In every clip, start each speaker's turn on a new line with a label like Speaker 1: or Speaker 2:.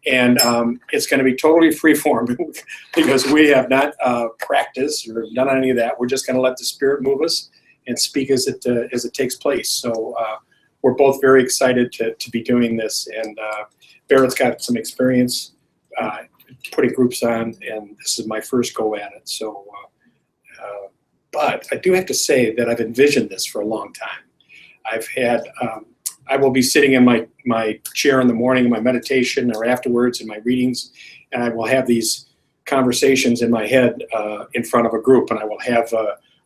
Speaker 1: And it's going to be totally free-form because we have not practiced or done any of that. We're just going to let the Spirit move us and speak as it takes place. So we're both very excited to be doing this. And Barrett's got some experience putting groups on, and this is my first go at it. So, but I do have to say that I've envisioned this for a long time. I've had, I will be sitting in my chair in the morning in my meditation or afterwards in my readings, and I will have these conversations in my head in front of a group, and I will have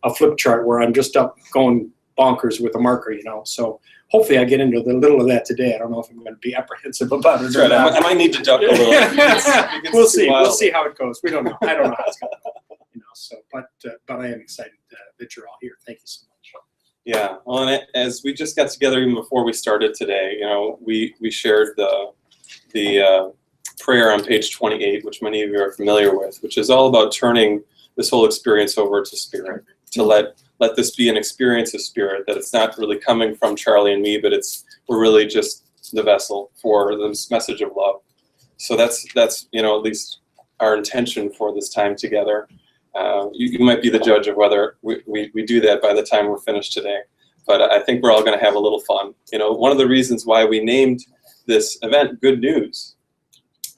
Speaker 1: a flip chart where I'm just up going bonkers with a marker, you know. So hopefully I get into a little of that today. I don't know if I'm going to be apprehensive about it.
Speaker 2: That's right. I might need to duck a little.
Speaker 1: We'll see. We'll see how it goes. We don't know. I don't know how it's going to go. You know. So, but I am excited that you're all here. Thank you so much.
Speaker 2: Yeah. Well, and as we just got together even before we started today, you know, we shared the prayer on page 28, which many of you are familiar with, which is all about turning this whole experience over to Spirit, to let this be an experience of Spirit, that it's not really coming from Charlie and me, but we're really just the vessel for this message of love. So that's you know, at least our intention for this time together. You might be the judge of whether we do that by the time we're finished today, but I think we're all going to have a little fun. You know, one of the reasons why we named this event Good News.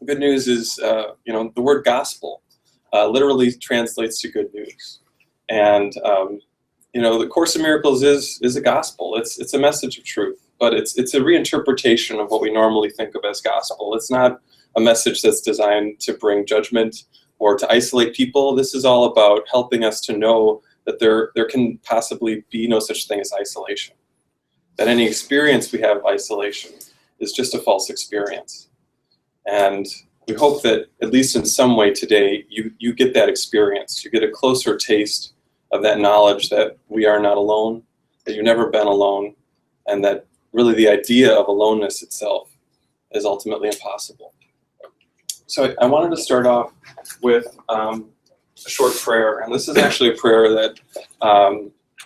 Speaker 2: Good news is, you know, the word gospel literally translates to good news. And, you know, the Course in Miracles is a gospel. It's a message of truth, but it's a reinterpretation of what we normally think of as gospel. It's not a message that's designed to bring judgment or to isolate people. This is all about helping us to know that there can possibly be no such thing as isolation. That any experience we have of isolation is just a false experience. And we hope that at least in some way today, you get that experience. You get a closer taste of that knowledge that we are not alone, that you've never been alone, and that really the idea of aloneness itself is ultimately impossible. So I wanted to start off with a short prayer, and this is actually a prayer that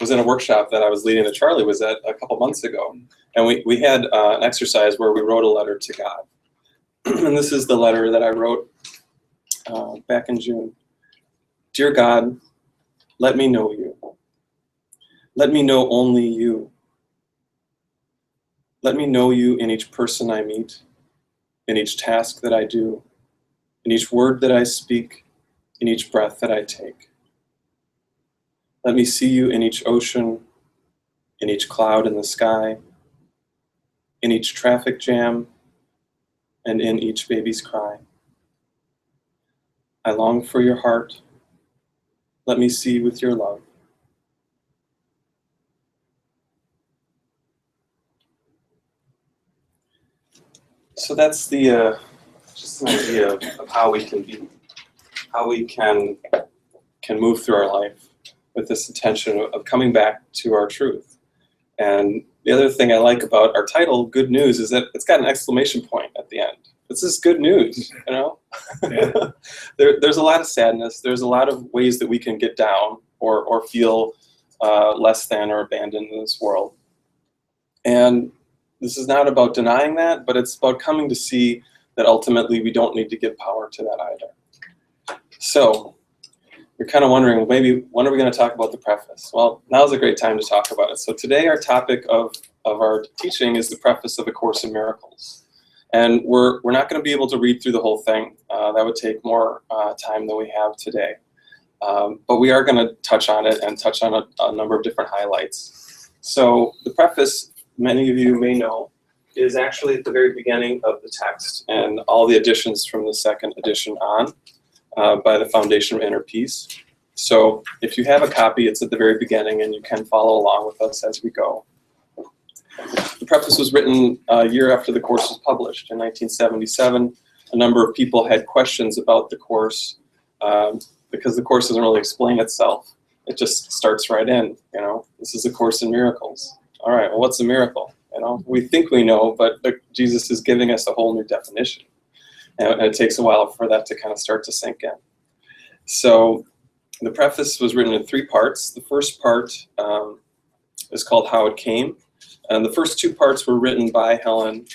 Speaker 2: was in a workshop that I was leading that Charlie was at a couple months ago. And we had an exercise where we wrote a letter to God. And this is the letter that I wrote back in June. Dear God, let me know you. Let me know only you. Let me know you in each person I meet, in each task that I do, in each word that I speak, in each breath that I take. Let me see you in each ocean, in each cloud in the sky, in each traffic jam, and in each baby's cry. I long for your heart. Let me see with your love. So that's the just an idea of how we can be, how we can move through our life with this intention of coming back to our truth. And the other thing I like about our title, Good News, is that it's got an exclamation point at the end. This is good news, you know? Yeah. There's a lot of sadness. There's a lot of ways that we can get down or feel less than or abandoned in this world. And this is not about denying that, but it's about coming to see that ultimately we don't need to give power to that either. So you're kind of wondering, well, maybe when are we going to talk about the preface? Well, now's a great time to talk about it. So today our topic of our teaching is the preface of A Course in Miracles. And we're not going to be able to read through the whole thing. That would take more time than we have today. But we are going to touch on it and touch on a number of different highlights. So the preface, many of you may know, is actually at the very beginning of the text, and all the additions from the second edition on by the Foundation of Inner Peace. So if you have a copy, it's at the very beginning, and you can follow along with us as we go. The preface was written a year after the Course was published in 1977. A number of people had questions about the Course because the Course doesn't really explain itself. It just starts right in, you know, this is A Course in Miracles. All right, well, what's a miracle? You know, we think we know, but Jesus is giving us a whole new definition. And it takes a while for that to kind of start to sink in. So the preface was written in 3 parts. The first part is called How It Came. And the first 2 parts were written by Helen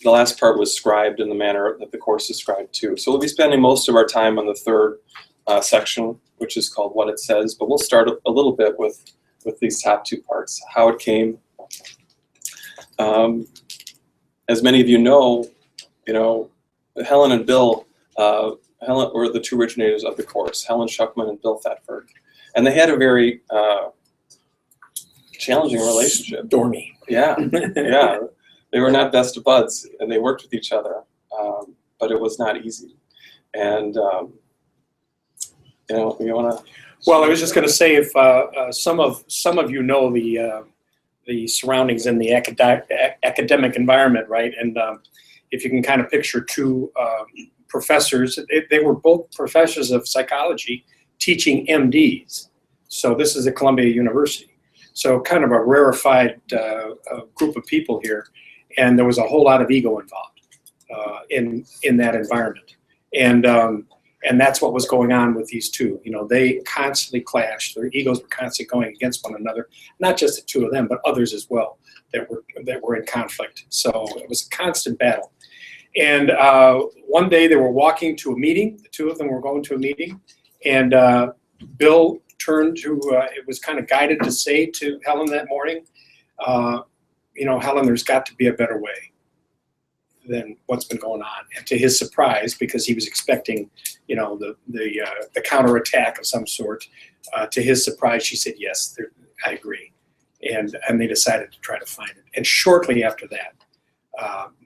Speaker 2: the last part was scribed in the manner that the course is scribed too. So we'll be spending most of our time on the third section, which is called What It Says, but we'll start a little bit with these top two parts, how it came. As many of you know, Helen and Bill, Helen were the two originators of the course, Helen Schuckman and Bill Thetford. And they had a very challenging relationship.
Speaker 1: Stormy.
Speaker 2: Yeah, yeah. They were not best of buds, and they worked with each other, but it was not easy. And you want to?
Speaker 1: Well, I was just going to say, if some of you know the surroundings in the academic environment, right? And if you can kind of picture two professors, they were both professors of psychology teaching MDs. So this is at Columbia University. So kind of a rarefied group of people here. And there was a whole lot of ego involved in that environment. And that's what was going on with these two. They constantly clashed. Their egos were constantly going against one another. Not just the two of them, but others as well that were in conflict. So it was a constant battle. And one day they were walking to a meeting. The two of them were going to a meeting. And Bill turned to, it was kind of guided to say to Helen that morning, Helen, there's got to be a better way than what's been going on. And to his surprise, because he was expecting, the counterattack of some sort, to his surprise, she said, yes, I agree. And they decided to try to find it. And shortly after that,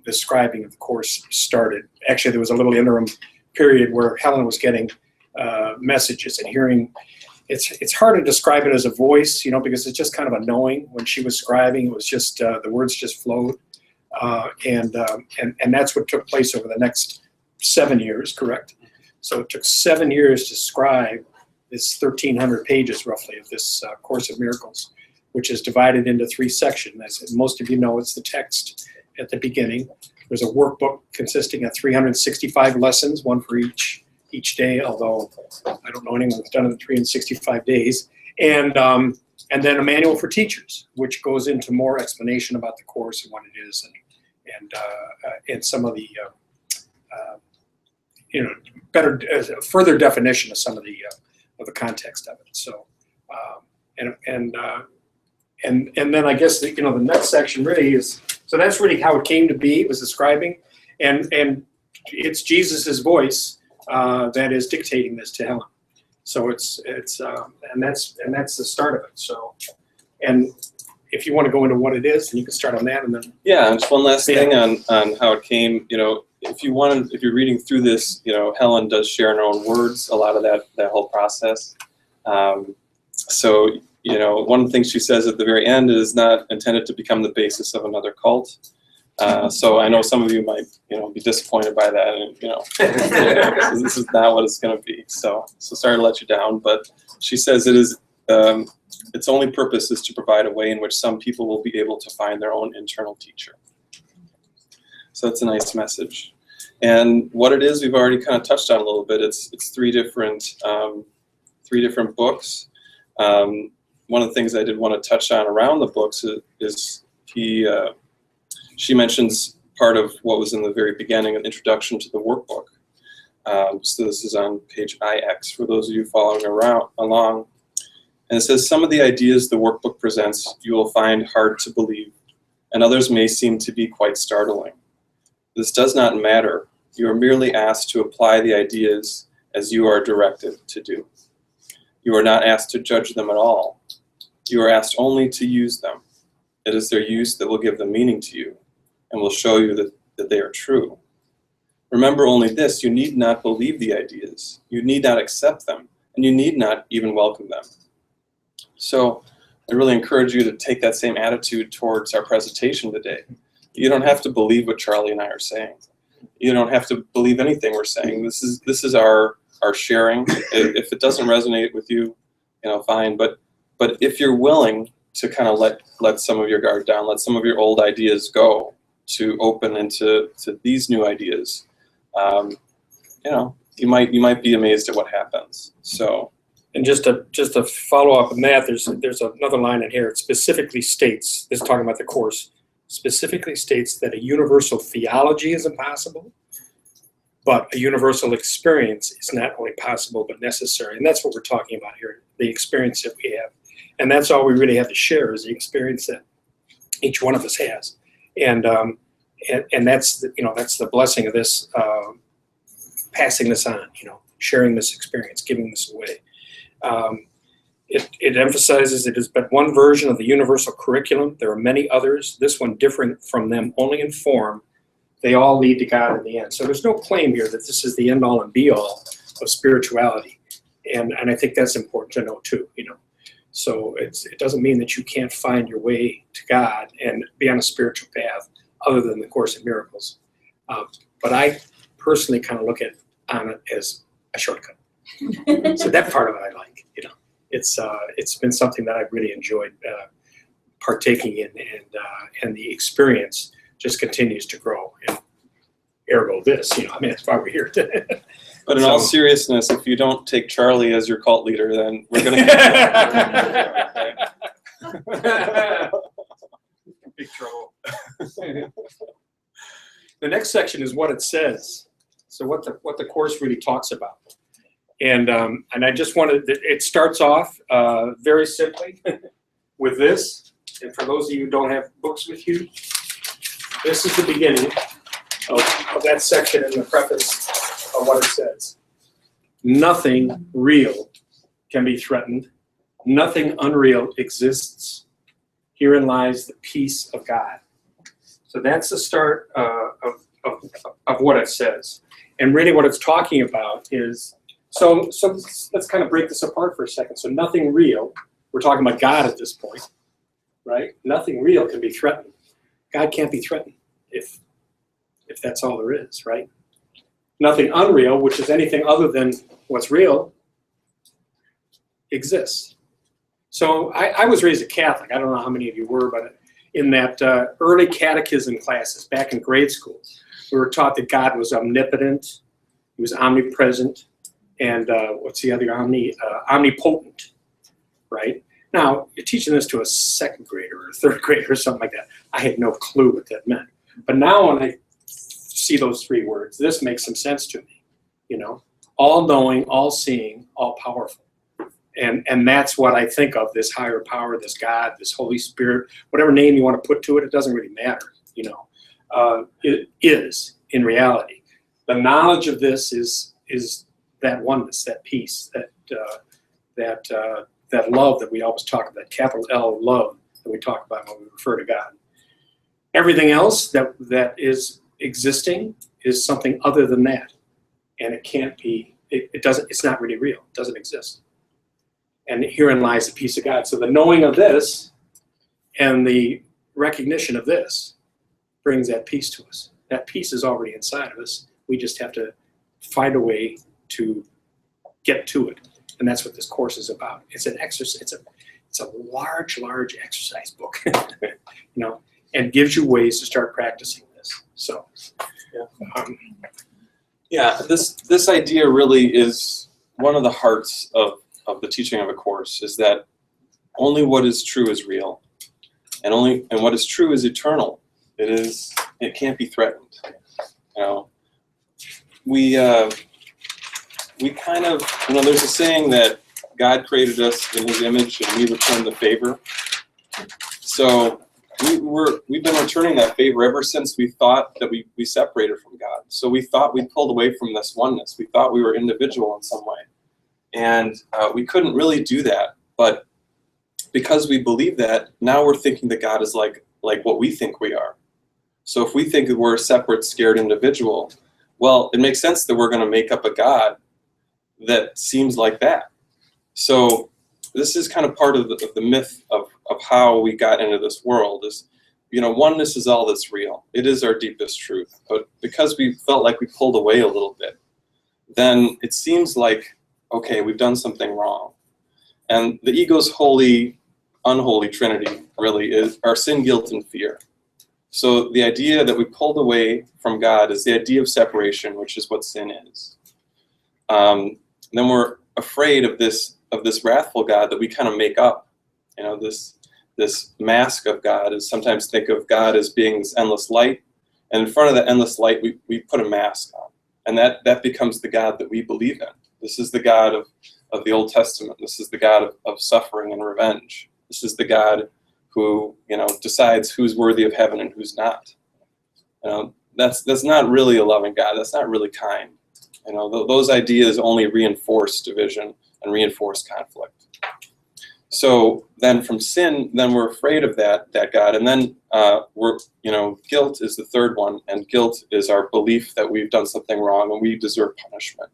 Speaker 1: the scribing of the course started. Actually, there was a little interim period where Helen was getting messages and hearing. It's hard to describe it as a voice, because it's just kind of a knowing. When she was scribing, it was just the words just flowed, and that's what took place over the next 7 years, correct? So it took 7 years to scribe this 1,300 pages roughly of this Course of Miracles, which is divided into 3 sections. As most of you know, it's the text at the beginning. There's a workbook consisting of 365 lessons, one for each day, although I don't know anyone who's done it in 365 days. And then a manual for teachers, which goes into more explanation about the course and what it is, and some of the better further definition of some of the context of it. So and then I guess the next section really is, so that's really how it came to be. It was describing, and it's Jesus's voice that is dictating this to Helen. So it's and that's the start of it. So, and if you want to go into what it is, then you can start on that, and then
Speaker 2: and just one last thing on how it came. If you're reading through this, Helen does share in her own words a lot of that whole process. So one of the things she says at the very end is not intended to become the basis of another cult. So I know some of you might, be disappointed by that, and this is not what it's going to be. So sorry to let you down, but she says it is. Its only purpose is to provide a way in which some people will be able to find their own internal teacher. So that's a nice message. And what it is, we've already kind of touched on a little bit. It's 3 different books. One of the things I did want to touch on around the books is she mentions part of what was in the very beginning, an introduction to the workbook. So this is on page IX for those of you following along. And it says, some of the ideas the workbook presents you will find hard to believe, and others may seem to be quite startling. This does not matter. You are merely asked to apply the ideas as you are directed to do. You are not asked to judge them at all. You are asked only to use them. It is their use that will give them meaning to you and will show you that they are true. Remember only this, you need not believe the ideas. You need not accept them, and you need not even welcome them. So I really encourage you to take that same attitude towards our presentation today. You don't have to believe what Charlie and I are saying. You don't have to believe anything we're saying. This is our sharing. If it doesn't resonate with you, fine. But if you're willing to kind of let some of your guard down, let some of your old ideas go, to open into these new ideas, you might be amazed at what happens. So.
Speaker 1: And just to follow up on that, there's another line in here. It specifically states, this is talking about the course, specifically states that a universal theology is impossible, but a universal experience is not only possible but necessary. And that's what we're talking about here, the experience that we have. And that's all we really have to share is the experience that each one of us has. And that's that's the blessing of this, passing this on, sharing this experience, giving this away. It emphasizes it is but one version of the universal curriculum. There are many others, this one different from them only in form. They all lead to God in the end. So there's no claim here that this is the end all and be all of spirituality. And I think that's important to know too, So it doesn't mean that you can't find your way to God and be on a spiritual path other than the Course in Miracles. But I personally kind of look on it as a shortcut. So that part of it I like, It's been something that I've really enjoyed partaking in, and the experience just continues to grow. And ergo this, that's why we're here.
Speaker 2: But in all seriousness, if you don't take Charlie as your cult leader, then we're going to get
Speaker 1: big trouble. The next section is what it says. So what the Course really talks about. And I just wanted, it starts off very simply with this. And for those of you who don't have books with you, this is the beginning of that section in the preface of what it says. Nothing real can be threatened. Nothing unreal exists. Herein lies the peace of God. So that's the start of what it says. And really what it's talking about is, so let's kind of break this apart for a second. So nothing real, we're talking about God at this point, right? Nothing real can be threatened. God can't be threatened if that's all there is, right? Nothing unreal, which is anything other than what's real, exists. So I was raised a Catholic. I don't know how many of you were, but in that early catechism classes back in grade school, we were taught that God was omnipotent, he was omnipresent, and what's the other omnipotent, right? Now, you're teaching this to a second grader or a third grader or something like that. I had no clue what that meant. But now when I see those three words, this makes some sense to me, all-knowing, all-seeing, all-powerful. And that's what I think of, this higher power, this God, this Holy Spirit, whatever name you want to put to it, it doesn't really matter, It is, in reality. The knowledge of this is that oneness, that peace, that love that we always talk about, that capital L love that we talk about when we refer to God. Everything else that is existing is something other than that. And it can't be, it's not really real. It doesn't exist. And herein lies the peace of God. So the knowing of this and the recognition of this brings that peace to us. That peace is already inside of us. We just have to find a way to get to it. And that's what this course is about. It's an exercise. It's a large exercise book, and gives you ways to start practicing this. So,
Speaker 2: this idea really is one of the hearts of the teaching of a course, is that only what is true is real, and what is true is eternal. It can't be threatened. We kind of, there's a saying that God created us in his image and we return the favor. So we've been returning that favor ever since we thought that we separated from God. So we thought we pulled away from this oneness. We thought we were individual in some way. And we couldn't really do that. But because we believe that, now we're thinking that God is like what we think we are. So if we think that we're a separate, scared individual, well, it makes sense that we're going to make up a God that seems like that. So this is kind of part of the myth of how we got into this world is, oneness is all that's real. It is our deepest truth. But because we felt like we pulled away a little bit, then it seems like, okay, we've done something wrong. And the ego's unholy trinity really is our sin, guilt, and fear. So the idea that we pulled away from God is the idea of separation, which is what sin is. Then we're afraid of this wrathful God that we kind of make up, this this mask of God is sometimes think of God as being this endless light, and in front of the endless light we put a mask on, and that becomes the God that we believe in. This is the God of the Old Testament. This is the God of suffering and revenge. This is the God who, decides who's worthy of heaven and who's not. That's not really a loving God. That's not really kind. Those ideas only reinforce division and reinforce conflict. So then from sin, then we're afraid of that God, and then guilt is the third one, and guilt is our belief that we've done something wrong and we deserve punishment.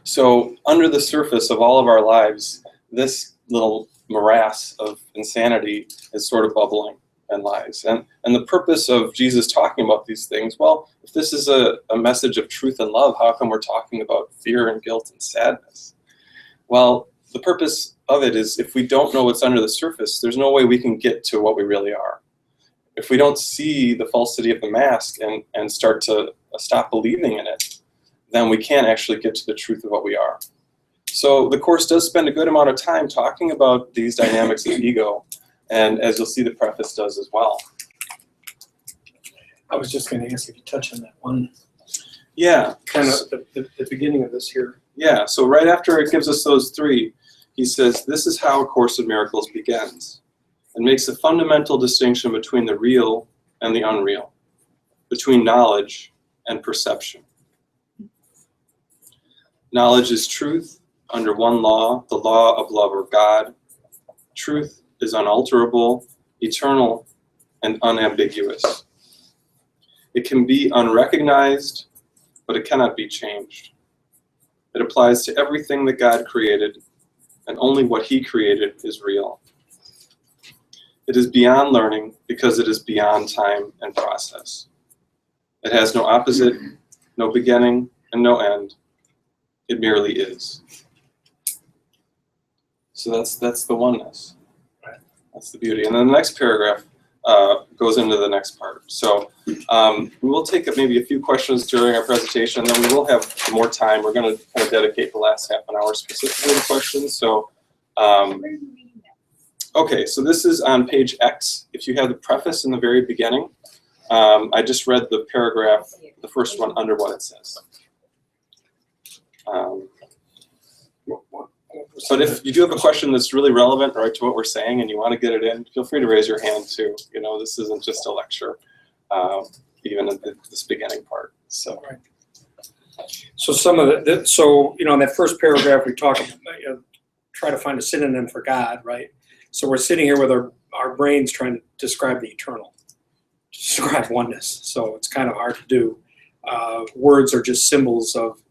Speaker 2: So under the surface of all of our lives, this little morass of insanity is sort of bubbling and lies. And the purpose of Jesus talking about these things, well, if this is a message of truth and love, how come we're talking about fear and guilt and sadness? Well, the purpose of it is if we don't know what's under the surface, there's no way we can get to what we really are. If we don't see the falsity of the mask and start to stop believing in it, then we can't actually get to the truth of what we are. So the Course does spend a good amount of time talking about these dynamics of ego, and as you'll see, the preface does as well.
Speaker 1: I was just going to ask if you touch on that one.
Speaker 2: Yeah.
Speaker 1: Kind of the beginning of this here.
Speaker 2: Yeah, so right after it gives us those three, he says, this is how A Course in Miracles begins, and makes a fundamental distinction between the real and the unreal, between knowledge and perception. Knowledge is truth under one law, the law of love or God. Truth is unalterable, eternal, and unambiguous. It can be unrecognized, but it cannot be changed. It applies to everything that God created, and only what He created is real. It is beyond learning because it is beyond time and process. It has no opposite, no beginning, and no end. It merely is. So that's the oneness. That's the beauty. And then the next paragraph goes into the next part. So we will take maybe a few questions during our presentation, and then we will have more time. We're going to kind of dedicate the last half an hour specifically to questions. So, okay, so this is on page X. If you have the preface in the very beginning, I just read the paragraph, the first one, under what it says. But if you do have a question that's really relevant, right, to what we're saying, and you want to get it in, feel free to raise your hand too. This isn't just a lecture, even in this beginning part. So,
Speaker 1: right. So some of in that first paragraph we talk about, try to find a synonym for God, right? So we're sitting here with our brains trying to describe the eternal, describe oneness. So it's kind of hard to do. Words are just symbols of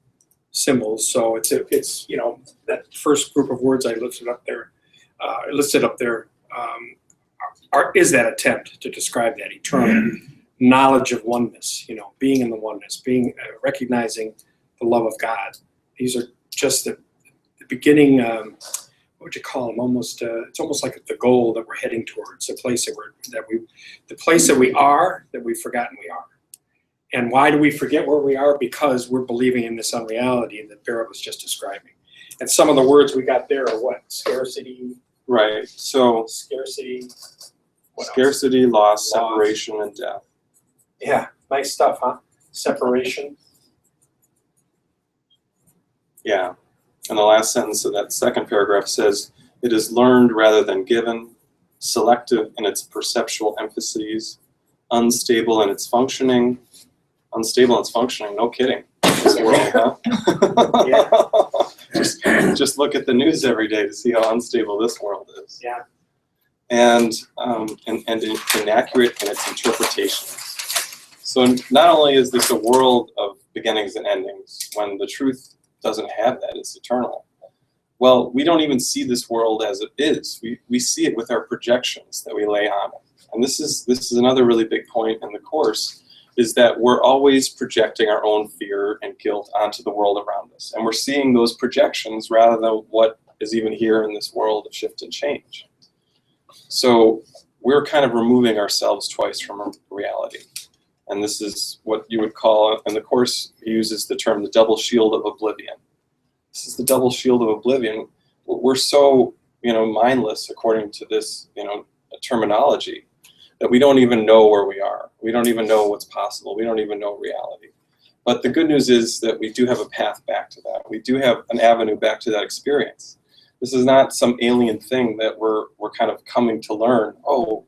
Speaker 1: symbols. So it's that first group of words I listed up there is that attempt to describe that eternal knowledge of oneness, being in the oneness, being recognizing the love of God. These are just the beginning, what would you call them? It's almost like the goal that we're heading towards, the place that we are, that we've forgotten we are. And why do we forget where we are? Because we're believing in this unreality that Barret was just describing. And some of the words we got there are what? Scarcity.
Speaker 2: Right. So
Speaker 1: scarcity.
Speaker 2: Scarcity, loss, separation, and death.
Speaker 1: Yeah, nice stuff, huh? Separation.
Speaker 2: Yeah. And the last sentence of that second paragraph says, it is learned rather than given, selective in its perceptual emphases, unstable in its functioning. Unstable in its functioning, no kidding. This world, huh?
Speaker 1: Yeah.
Speaker 2: Just look at the news every day to see how unstable this world is.
Speaker 1: Yeah.
Speaker 2: And inaccurate in its interpretations. So not only is this a world of beginnings and endings, when the truth doesn't have that, it's eternal. Well, we don't even see this world as it is. We see it with our projections that we lay on it. And this is another really big point in the Course, is that we're always projecting our own fear and guilt onto the world around us. And we're seeing those projections rather than what is even here in this world of shift and change. So we're kind of removing ourselves twice from reality. And this is what you would call, and the Course uses the term, the double shield of oblivion. This is the double shield of oblivion. We're so mindless according to this, terminology, that we don't even know where we are. We don't even know what's possible. We don't even know reality. But the good news is that we do have a path back to that. We do have an avenue back to that experience. This is not some alien thing that we're kind of coming to learn. Oh,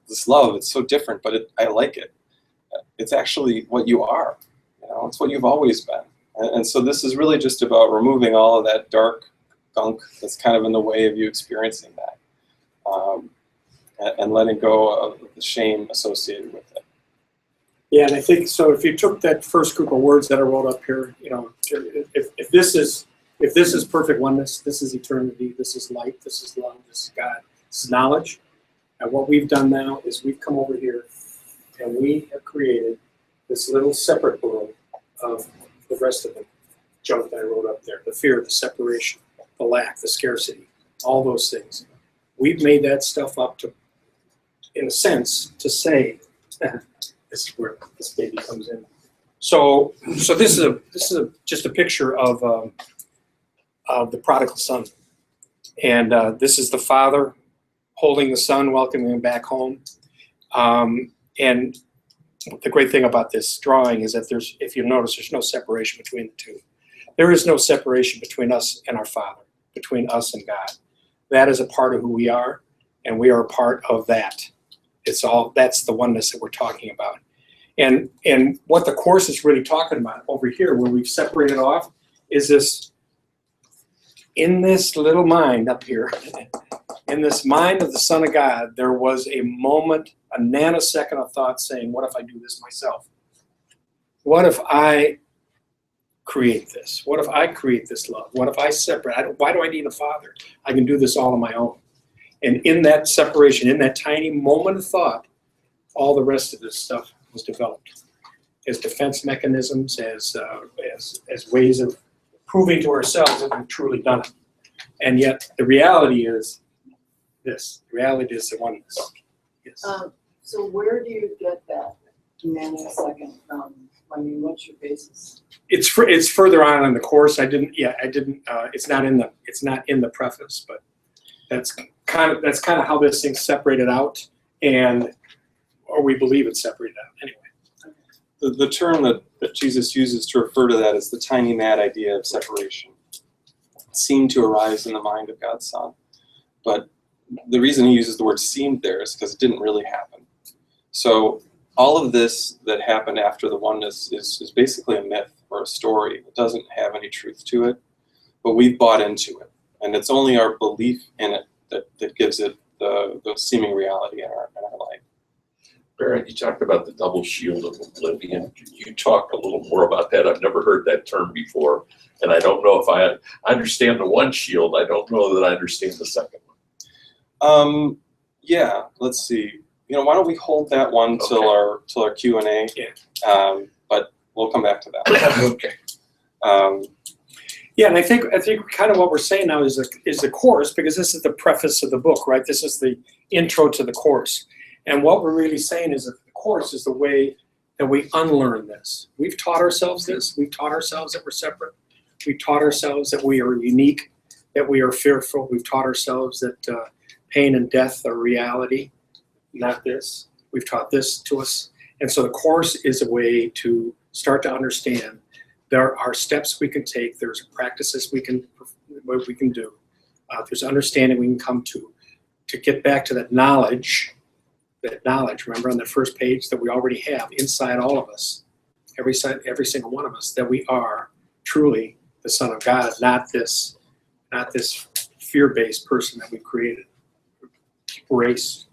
Speaker 2: this love, it's so different, but I like it. It's actually what you are. It's what you've always been. And so this is really just about removing all of that dark gunk that's kind of in the way of you experiencing that, and letting go of the shame associated with it.
Speaker 1: Yeah, and I think so. If you took that first group of words that I wrote up here, if this is perfect oneness, this is eternity, this is light, this is love, this is God, this is knowledge. And what we've done now is we've come over here and we have created this little separate world of the rest of the junk that I wrote up there, the fear, the separation, the lack, the scarcity, all those things. We've made that stuff up to, in a sense, to say, this is where this baby comes in. So this is just a picture of the prodigal son, and this is the father holding the son, welcoming him back home. And the great thing about this drawing is that if you notice, there's no separation between the two. There is no separation between us and our Father, between us and God. That is a part of who we are, and we are a part of that. That's the oneness that we're talking about. And what the Course is really talking about over here, where we've separated off, is this, in this little mind up here, in this mind of the Son of God, there was a moment, a nanosecond of thought saying, what if I do this myself? What if I create this? What if I create this love? What if I separate? Why do I need a father? I can do this all on my own. And in that separation, in that tiny moment of thought, all the rest of this stuff was developed as defense mechanisms, as ways of proving to ourselves that we've truly done it. And yet the reality is this. The reality is the oneness. Yes.
Speaker 3: So where do you get that nanosecond from? I mean, what's your basis?
Speaker 1: It's further on in the Course. It's not in the preface, but that's kind of how this thing's separated out, or we believe it's separated out anyway.
Speaker 2: The term that Jesus uses to refer to that is the tiny mad idea of separation. It seemed to arise in the mind of God's Son. But the reason he uses the word seemed there is because it didn't really happen. So all of this that happened after the oneness is basically a myth or a story. It doesn't have any truth to it, but we've bought into it. And it's only our belief in it that gives it the seeming reality in our life.
Speaker 4: Barret, you talked about the double shield of oblivion. Can you talk a little more about that? I've never heard that term before, and I don't know if I understand the one shield. I don't know that I understand the second one.
Speaker 2: Yeah, let's see. Why don't we hold that one till our Q&A?
Speaker 1: Yeah.
Speaker 2: But we'll come back to that.
Speaker 4: Okay.
Speaker 1: Yeah, and I think kind of what we're saying now is the Course, because this is the preface of the book, right? This is the intro to the Course. And what we're really saying is that the Course is the way that we unlearn this. We've taught ourselves this. We've taught ourselves that we're separate. We've taught ourselves that we are unique, that we are fearful. We've taught ourselves that pain and death are reality, not this. We've taught this to us. And so the Course is a way to start to understand there are steps we can take. There's practices we can do. There's understanding we can come to get back to that knowledge, remember on the first page, that we already have inside all of us, every single one of us, that we are truly the Son of God, not this fear-based person that we've created. Race.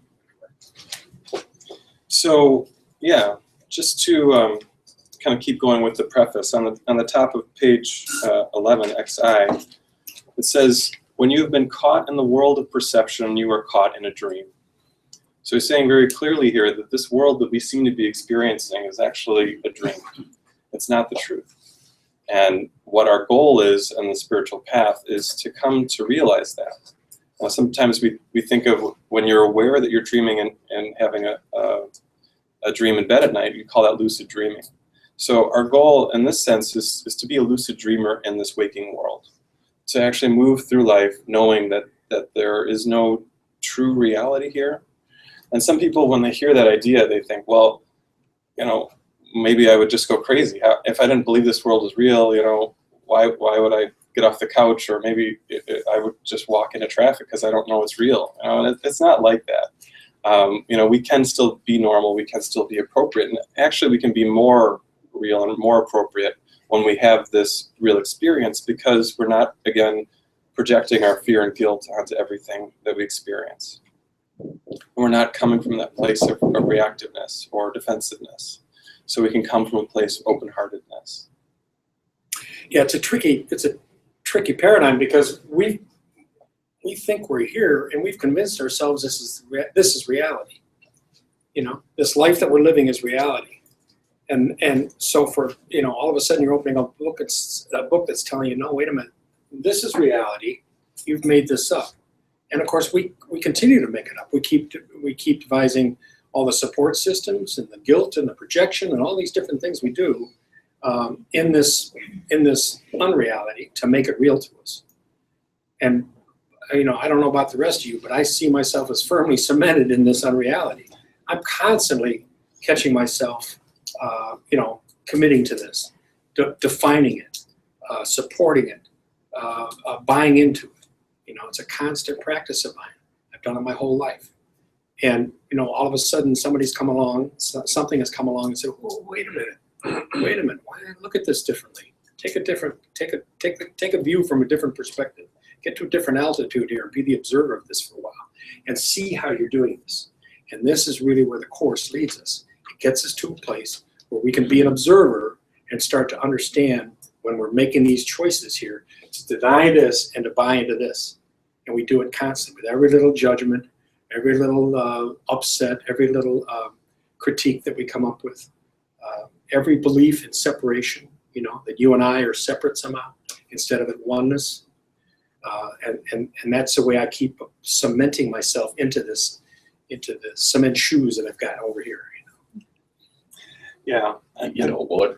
Speaker 2: So yeah, just to kind of keep going with the preface, on the top of page 11, XI, it says, "When you have been caught in the world of perception, you are caught in a dream." So he's saying very clearly here that this world that we seem to be experiencing is actually a dream. It's not the truth. And what our goal is on the spiritual path is to come to realize that. Now, sometimes we think of when you're aware that you're dreaming and having a dream in bed at night, you call that lucid dreaming. So our goal in this sense is to be a lucid dreamer in this waking world, to actually move through life knowing that that there is no true reality here. And some people, when they hear that idea, they think, well, maybe I would just go crazy. If I didn't believe this world is real, why would I get off the couch? Or maybe I would just walk into traffic because I don't know it's real. And it's not like that. We can still be normal. We can still be appropriate. And actually, we can be more real and more appropriate when we have this real experience, because we're not, again, projecting our fear and guilt onto everything that we experience. We're not coming from that place of reactiveness or defensiveness. So we can come from a place of open-heartedness.
Speaker 1: Yeah, it's a tricky paradigm, because we think we're here and we've convinced ourselves this is reality. This life that we're living is reality. And so for, all of a sudden you're opening up a book that's telling you, no, wait a minute, this is reality. You've made this up. And of course we continue to make it up. We keep devising all the support systems and the guilt and the projection and all these different things we do in this unreality to make it real to us. And I don't know about the rest of you, but I see myself as firmly cemented in this unreality. I'm constantly catching myself, committing to this, defining it, supporting it, buying into it. It's a constant practice of mine. I've done it my whole life. And, all of a sudden something has come along and said, oh, wait a minute, why not look at this differently? Take a view from a different perspective. Get to a different altitude here and be the observer of this for a while and see how you're doing this. And this is really where the Course leads us. It gets us to a place where we can be an observer and start to understand when we're making these choices here to deny this and to buy into this. And we do it constantly with every little judgment, every little upset, every little critique that we come up with, every belief in separation, that you and I are separate somehow instead of in oneness. And that's the way I keep cementing myself into the cement shoes that I've got over here.
Speaker 2: Yeah.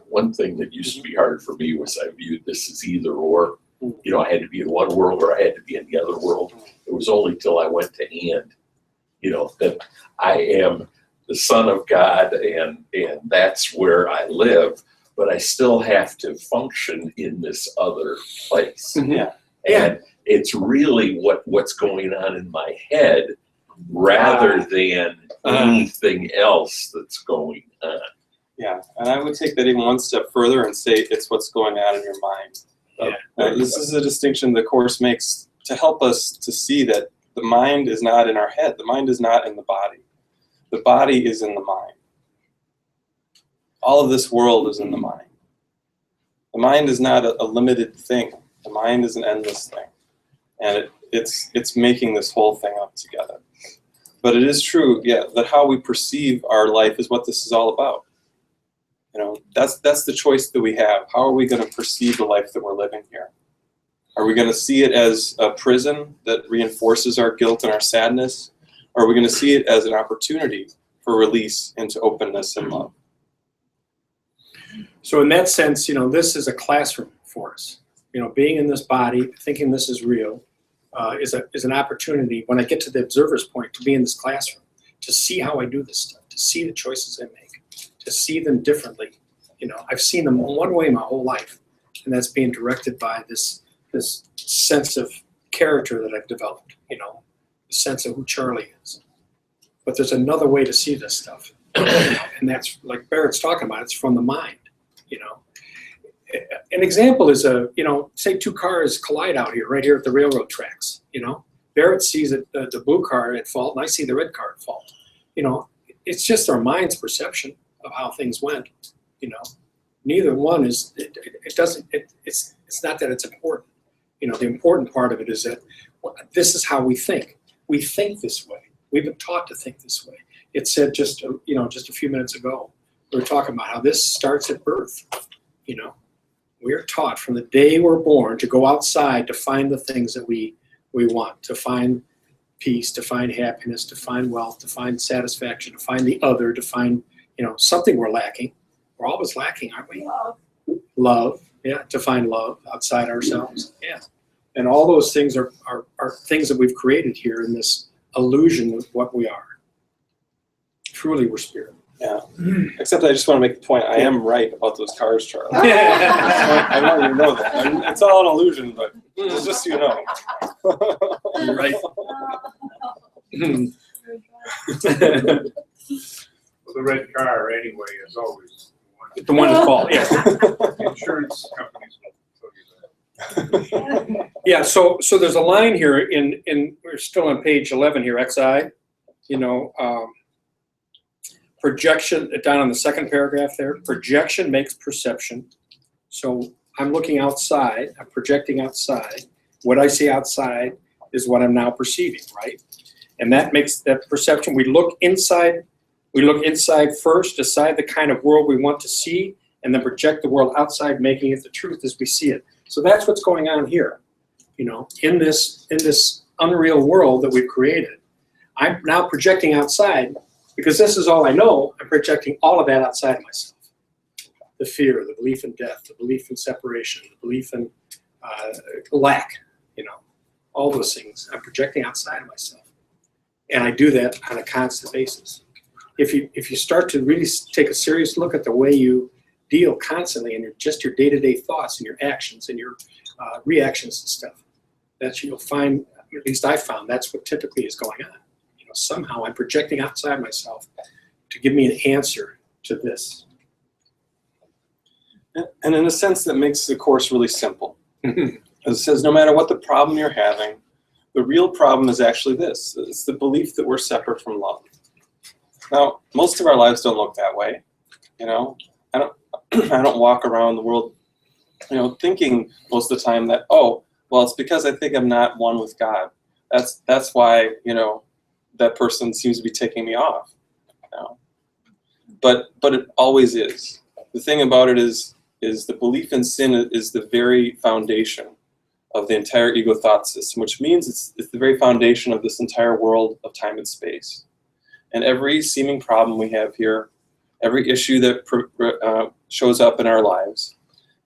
Speaker 4: One thing that used to be hard for me was I viewed this as either or. I had to be in one world or I had to be in the other world. It was only till I went to and, that I am the Son of God and that's where I live, but I still have to function in this other place.
Speaker 2: Yeah.
Speaker 4: And it's really what's going on in my head rather than anything else that's going on.
Speaker 2: Yeah, and I would take that even one step further and say it's what's going on in your mind. This is a distinction the Course makes to help us to see that the mind is not in our head. The mind is not in the body. The body is in the mind. All of this world is in the mind. The mind is not a limited thing. The mind is an endless thing. And it's making this whole thing up together. But it is true, that how we perceive our life is what this is all about. That's the choice that we have. How are we going to perceive the life that we're living here? Are we going to see it as a prison that reinforces our guilt and our sadness? Or are we going to see it as an opportunity for release into openness and love?
Speaker 1: So in that sense, this is a classroom for us. Being in this body, thinking this is real, is an opportunity when I get to the observer's point to be in this classroom, to see how I do this stuff, to see the choices I make, to see them differently. I've seen them one way my whole life, and that's being directed by this sense of character that I've developed, the sense of who Charlie is. But there's another way to see this stuff, and that's like Barrett's talking about. It's from the mind. An example is say two cars collide out here, right here at the railroad tracks. Barret sees the blue car at fault, and I see the red car at fault. It's just our mind's perception of how things went. Neither one is. It's not that it's important. The important part of it is that this is how we think. We think this way. We've been taught to think this way. It said just a few minutes ago, we were talking about how this starts at birth. We're taught from the day we're born to go outside to find the things that we want, to find peace, to find happiness, to find wealth, to find satisfaction, to find the other, to find, something we're lacking. We're always lacking, aren't we? Love, yeah, to find love outside ourselves, yeah. And all those things are are things that we've created here in this illusion of what we are. Truly, we're spirit.
Speaker 2: Yeah. Except I just want to make the point, I am right about those cars, Charlie.
Speaker 1: Yeah.
Speaker 2: I want you to know that. It's all an illusion, but just so you know.
Speaker 1: Right.
Speaker 5: Well, the red car anyway is always
Speaker 1: The one to call, yeah.
Speaker 5: the one. Insurance companies will tell you that.
Speaker 1: Yeah, so there's a line here in we're still on page 11 here, XI, projection, down on the second paragraph there, projection makes perception. So I'm looking outside, I'm projecting outside. What I see outside is what I'm now perceiving, right? And that makes that perception, we look inside first, decide the kind of world we want to see, and then project the world outside, making it the truth as we see it. So that's what's going on here, in this unreal world that we've created. I'm now projecting outside, because this is all I know. I'm projecting all of that outside of myself. The fear, the belief in death, the belief in separation, the belief in lack, all those things. I'm projecting outside of myself. And I do that on a constant basis. If you start to really take a serious look at the way you deal constantly in just your day-to-day thoughts and your actions and your reactions and stuff, that you'll find, at least I found, that's what typically is going on. Somehow I'm projecting outside myself to give me an answer to this.
Speaker 2: And in a sense, that makes the Course really simple. It says no matter what the problem you're having, the real problem is actually this. It's the belief that we're separate from love. Now, most of our lives don't look that way. I don't walk around the world, thinking most of the time that, oh, well, it's because I think I'm not one with God. That's why, that person seems to be taking me off. But it always is. The thing about it is the belief in sin is the very foundation of the entire ego thought system, which means it's the very foundation of this entire world of time and space. And every seeming problem we have here, every issue that shows up in our lives,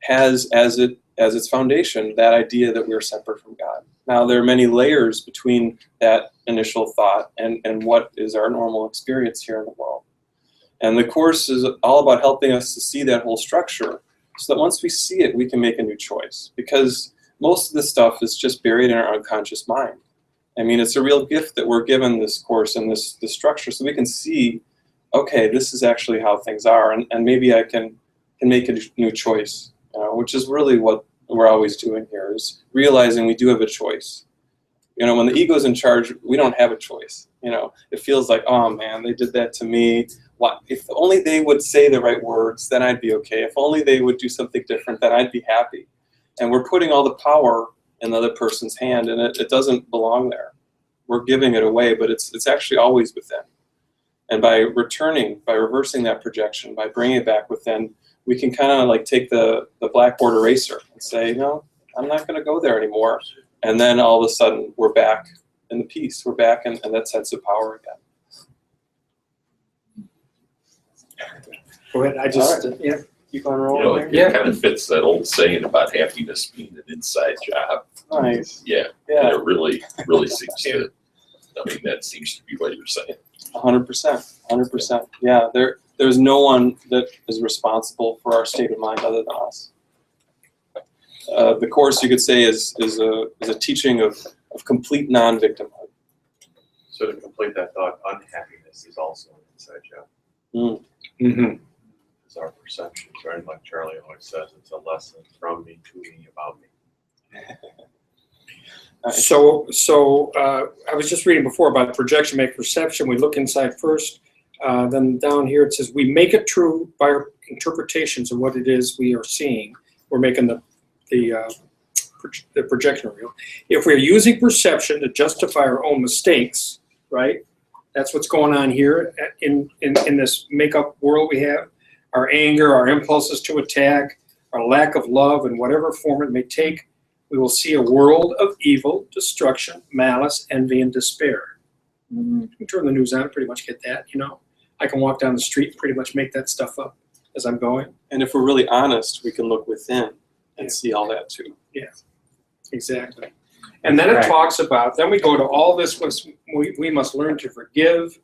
Speaker 2: has as its foundation that idea that we're separate from God. Now, there are many layers between that initial thought and what is our normal experience here in the world. And the Course is all about helping us to see that whole structure so that once we see it, we can make a new choice. Because most of this stuff is just buried in our unconscious mind. I mean, it's a real gift that we're given this Course and this structure so we can see, okay, this is actually how things are, and maybe I can make a new choice, which is really what we're always doing here, is realizing we do have a choice. When the ego's in charge, we don't have a choice. It feels like, oh man, they did that to me. What if only they would say the right words, then I'd be okay. If only they would do something different, then I'd be happy. And we're putting all the power in the other person's hand, and it doesn't belong there. We're giving it away, but it's actually always within. And by reversing that projection, by bringing it back within, we can kind of like take the blackboard eraser and say, no, I'm not going to go there anymore. And then all of a sudden, we're back in the peace. We're back in that sense of power again.
Speaker 1: Go ahead. I just, yeah.
Speaker 2: Keep on rolling
Speaker 4: It
Speaker 2: there.
Speaker 4: kind of fits that old saying about happiness being an inside job.
Speaker 2: Nice.
Speaker 4: Yeah. And it really seems to, that seems to be what you're saying.
Speaker 2: 100%. 100%. Yeah, there's no one that is responsible for our state of mind other than us. The Course, you could say, is a teaching of complete non-victimhood.
Speaker 6: So to complete that thought, unhappiness is also an inside job.
Speaker 1: Mm-hmm.
Speaker 6: It's our perceptions, right? Like Charlie always says, it's a lesson from me, to me, about me.
Speaker 1: So I was just reading before about projection make perception. We look inside first. Then down here it says we make it true by our interpretations of what it is we are seeing. We're making the projection real. If we're using perception to justify our own mistakes, right? That's what's going on here in this make-up world we have. Our anger, our impulses to attack, our lack of love in whatever form it may take, we will see a world of evil, destruction, malice, envy, and despair. You can turn the news on, pretty much get that, I can walk down the street and pretty much make that stuff up as I'm going.
Speaker 2: And if we're really honest, we can look within and see all that too.
Speaker 1: Yeah, exactly. And then it
Speaker 7: Right.
Speaker 1: talks about, then we go to all this was, we must learn to forgive,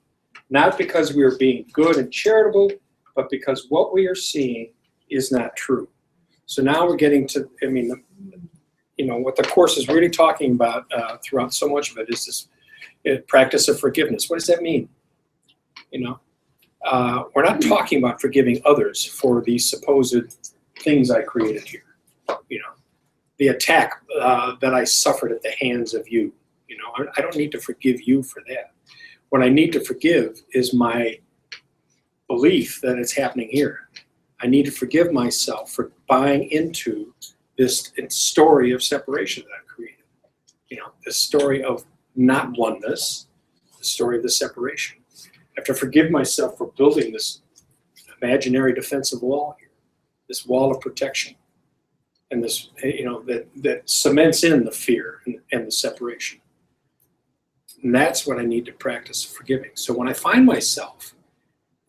Speaker 1: not because we are being good and charitable, but because what we are seeing is not true. So now we're getting to, I mean, you know, what the Course is really talking about throughout so much of it is this practice of forgiveness. What does that mean? You know, we're not talking about forgiving others for these supposed things I created here. You know, the attack that I suffered at the hands of you. You know, I don't need to forgive you for that. What I need to forgive is my belief that it's happening here. I need to forgive myself for buying into this story of separation that I've created. You know, this story of not oneness, the story of the separation. I have to forgive myself for building this imaginary defensive wall here, this wall of protection, and this, you know, that cements in the fear and the separation. And that's what I need to practice forgiving. So when I find myself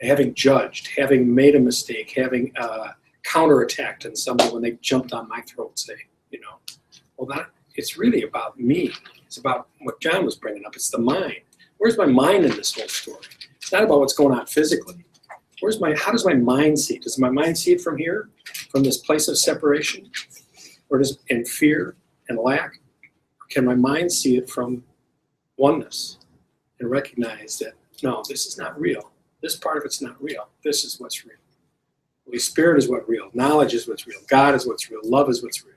Speaker 1: having judged, having made a mistake, having counterattacked on somebody when they jumped on my throat, say, you know, well, that it's really about me. It's about what John was bringing up. It's the mind. Where's my mind in this whole story? It's not about what's going on physically. How does my mind see it? Does my mind see it from here, from this place of separation, or in fear and lack? Or can my mind see it from oneness and recognize that, no, this is not real. This part of it's not real. This is what's real. Holy Spirit is what's real. Knowledge is what's real. God is what's real. Love is what's real.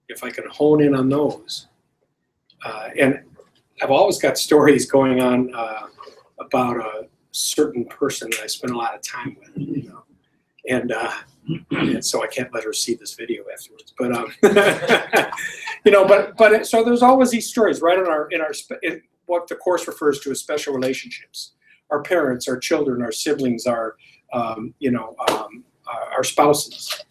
Speaker 1: If I can hone in on those. And I've always got stories going on about a certain person that I spend a lot of time with, you know. And so I can't let her see this video afterwards. But you know, but so there's always these stories right in what the Course refers to as special relationships. Our parents, our children, our siblings, our spouses.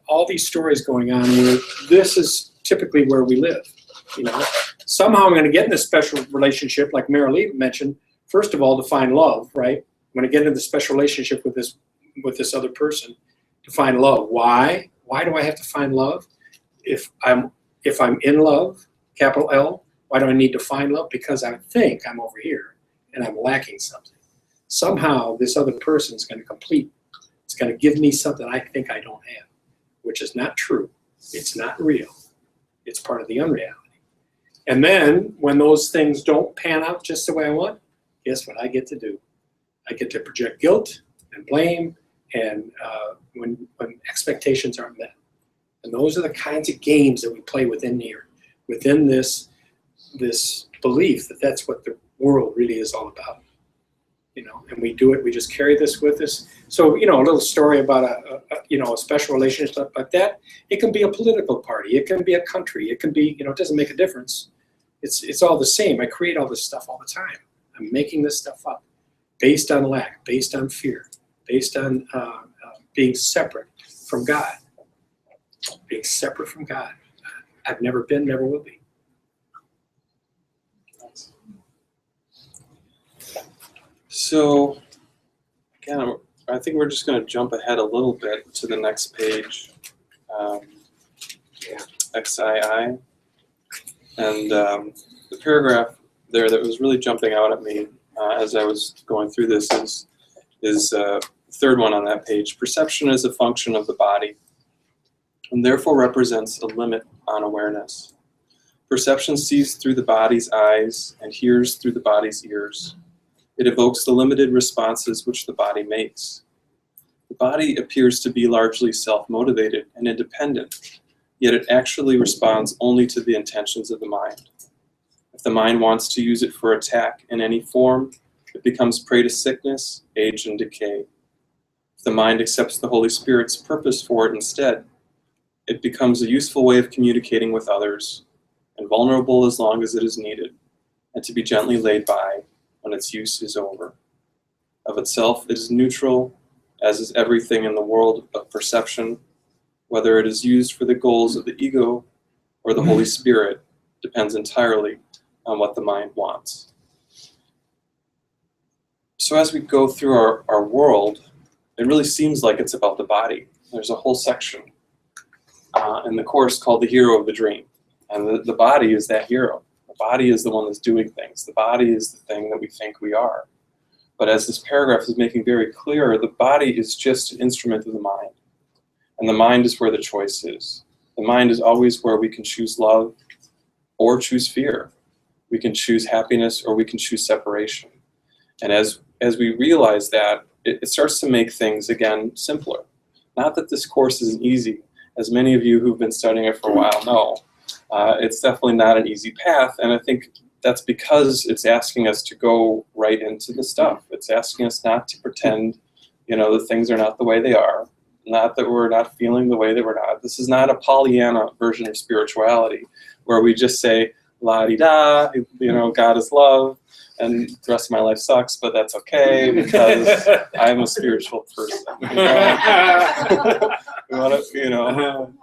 Speaker 1: All these stories going on where this is typically where we live. You know, somehow I'm going to get in this special relationship, like Mary Lee mentioned. First of all, to find love, right? I'm going to get into the special relationship with this other person to find love. Why? Why do I have to find love? If I'm in love, capital L, why do I need to find love? Because I think I'm over here and I'm lacking something. Somehow this other person is going to complete. It's going to give me something I think I don't have, which is not true. It's not real. It's part of the unreality. And then when those things don't pan out just the way I want, guess what I get to do? I get to project guilt and blame and when expectations aren't met. And those are the kinds of games that we play within here, within this belief that that's what the world really is all about. You know, and we do it, we just carry this with us. So, you know, a little story about a special relationship like that. It can be a political party, it can be a country, it can be, you know, it doesn't make a difference. It's all the same. I create all this stuff all the time. I'm making this stuff up based on lack, based on fear, based on being separate from God. Being separate from God. I've never been, never will be.
Speaker 2: So, again, I think we're just going to jump ahead a little bit to the next page, XII. And the paragraph there that was really jumping out at me as I was going through this is the third one on that page. Perception is a function of the body and therefore represents a limit on awareness. Perception sees through the body's eyes and hears through the body's ears. It evokes the limited responses which the body makes. The body appears to be largely self-motivated and independent, yet it actually responds only to the intentions of the mind. If the mind wants to use it for attack in any form, it becomes prey to sickness, age, and decay. If the mind accepts the Holy Spirit's purpose for it instead, it becomes a useful way of communicating with others, and vulnerable as long as it is needed, and to be gently laid by when its use is over. Of itself, it is neutral, as is everything in the world of perception. Whether it is used for the goals of the ego or the Holy Spirit depends entirely on what the mind wants. So as we go through our world, it really seems like it's about the body. There's a whole section in the Course called The Hero of the Dream. And the body is that hero. The body is the one that's doing things. The body is the thing that we think we are. But as this paragraph is making very clear, the body is just an instrument of the mind. And the mind is where the choice is. The mind is always where we can choose love or choose fear. We can choose happiness or we can choose separation. And as we realize that, it starts to make things, again, simpler. Not that this course isn't easy. As many of you who've been studying it for a while know, it's definitely not an easy path. And I think that's because it's asking us to go right into the stuff. It's asking us not to pretend, that things are not the way they are. Not that we're not feeling the way that we're not. This is not a Pollyanna version of spirituality where we just say, la-di-da, God is love, and the rest of my life sucks, but that's okay because I'm a spiritual person. We want to,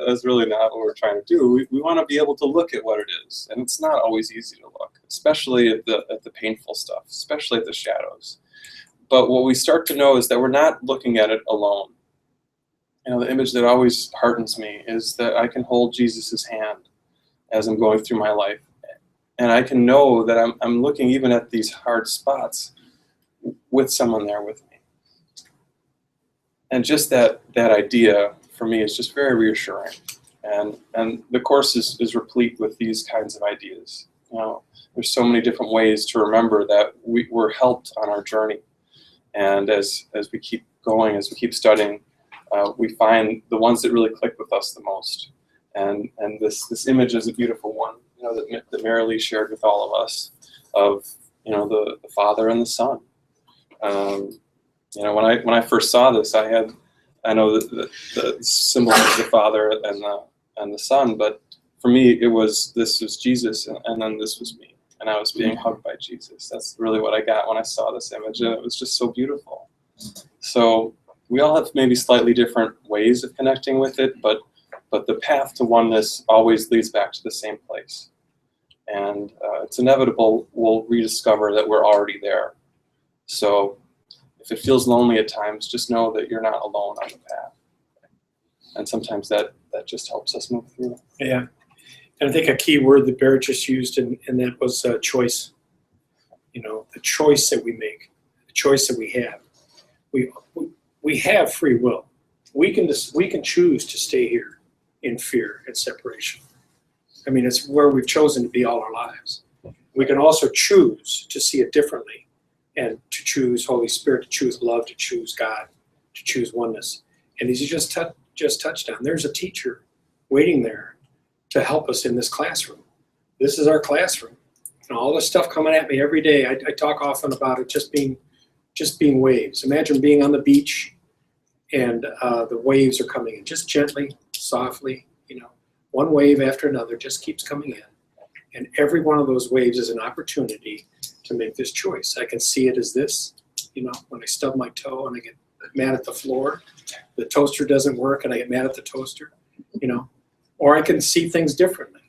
Speaker 2: that's really not what we're trying to do. We want to be able to look at what it is, and it's not always easy to look, especially at the painful stuff, especially at the shadows. But what we start to know is that we're not looking at it alone. The image that always heartens me is that I can hold Jesus's hand as I'm going through my life. And I can know that I'm looking even at these hard spots with someone there with me. And just that idea for me is just very reassuring. And the course is replete with these kinds of ideas. There's so many different ways to remember that we're helped on our journey. And as we keep going, as we keep studying, we find the ones that really click with us the most. And this image is a beautiful one, that Marilee shared with all of us of, the Father and the Son. When I first saw this, I know that the symbol is the Father and the Son, but for me, this was Jesus, and then this was me, and I was being hugged by Jesus. That's really what I got when I saw this image, and it was just so beautiful. So we all have maybe slightly different ways of connecting with it, but the path to oneness always leads back to the same place. And it's inevitable we'll rediscover that we're already there. So if it feels lonely at times, just know that you're not alone on the path. And sometimes that just helps us move through.
Speaker 1: Yeah. And I think a key word that Barret just used, and that was choice. The choice that we make, the choice that we have. We have free will. We can choose to stay here in fear and separation. I mean, it's where we've chosen to be all our lives. We can also choose to see it differently and to choose Holy Spirit, to choose love, to choose God, to choose oneness. And as you just touched on, there's a teacher waiting there to help us in this classroom. This is our classroom. All this stuff coming at me every day. I talk often about it just being waves. Imagine being on the beach and the waves are coming in just gently, softly, one wave after another just keeps coming in. And every one of those waves is an opportunity to make this choice. I can see it as this, when I stub my toe and I get mad at the floor, the toaster doesn't work and I get mad at the toaster, or I can see things differently.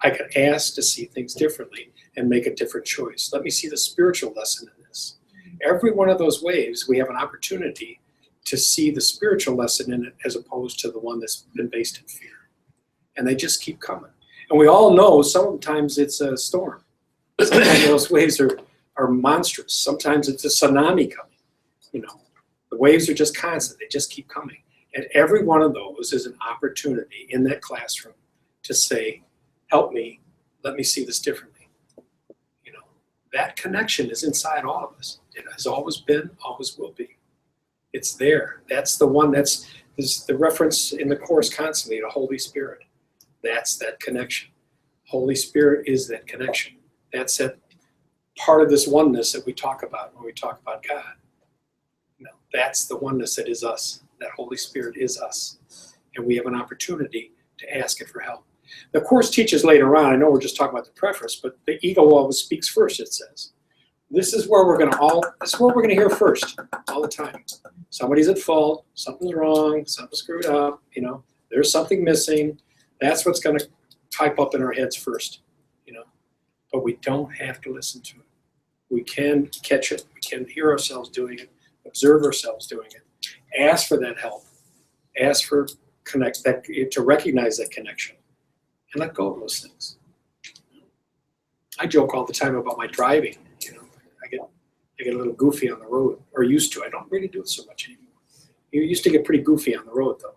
Speaker 1: I can ask to see things differently and make a different choice. Let me see the spiritual lesson in this. Every one of those waves, we have an opportunity to see the spiritual lesson in it as opposed to the one that's been based in fear. And they just keep coming. And we all know sometimes it's a storm. Sometimes those waves are monstrous. Sometimes it's a tsunami coming. The waves are just constant. They just keep coming. And every one of those is an opportunity in that classroom to say, help me, let me see this differently. That connection is inside all of us. It has always been, always will be. It's there. That's the one is the reference in the course constantly to Holy Spirit. That's that connection. Holy Spirit is that connection. That's that part of this oneness that we talk about when we talk about God. That's the oneness that is us. That Holy Spirit is us. And we have an opportunity to ask it for help. The course teaches later on, I know we're just talking about the preface, but the ego always speaks first, it says. This is where we're going to hear first, all the time. Somebody's at fault, something's wrong, something's screwed up, there's something missing. That's what's going to type up in our heads first, But we don't have to listen to it. We can catch it. We can hear ourselves doing it, observe ourselves doing it, ask for that help, ask for to recognize that connection, and let go of those things. I joke all the time about my driving. I get a little goofy on the road, or used to. I don't really do it so much anymore. You used to get pretty goofy on the road, though.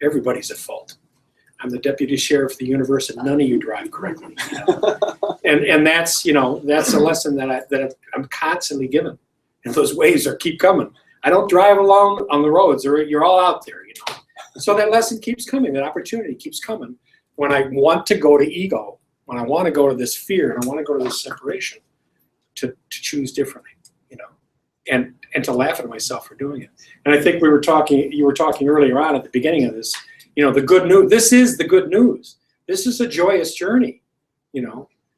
Speaker 1: Everybody's at fault. I'm the deputy sheriff of the universe, and none of you drive correctly. And that's that's a lesson that I'm constantly given, and those waves keep coming. I don't drive along on the roads, or you're all out there, So that lesson keeps coming. That opportunity keeps coming. When I want to go to ego, when I want to go to this fear, and I want to go to this separation, to choose differently, and to laugh at myself for doing it. And I think you were talking earlier on at the beginning of this, the good news. This is the good news. This is a joyous journey.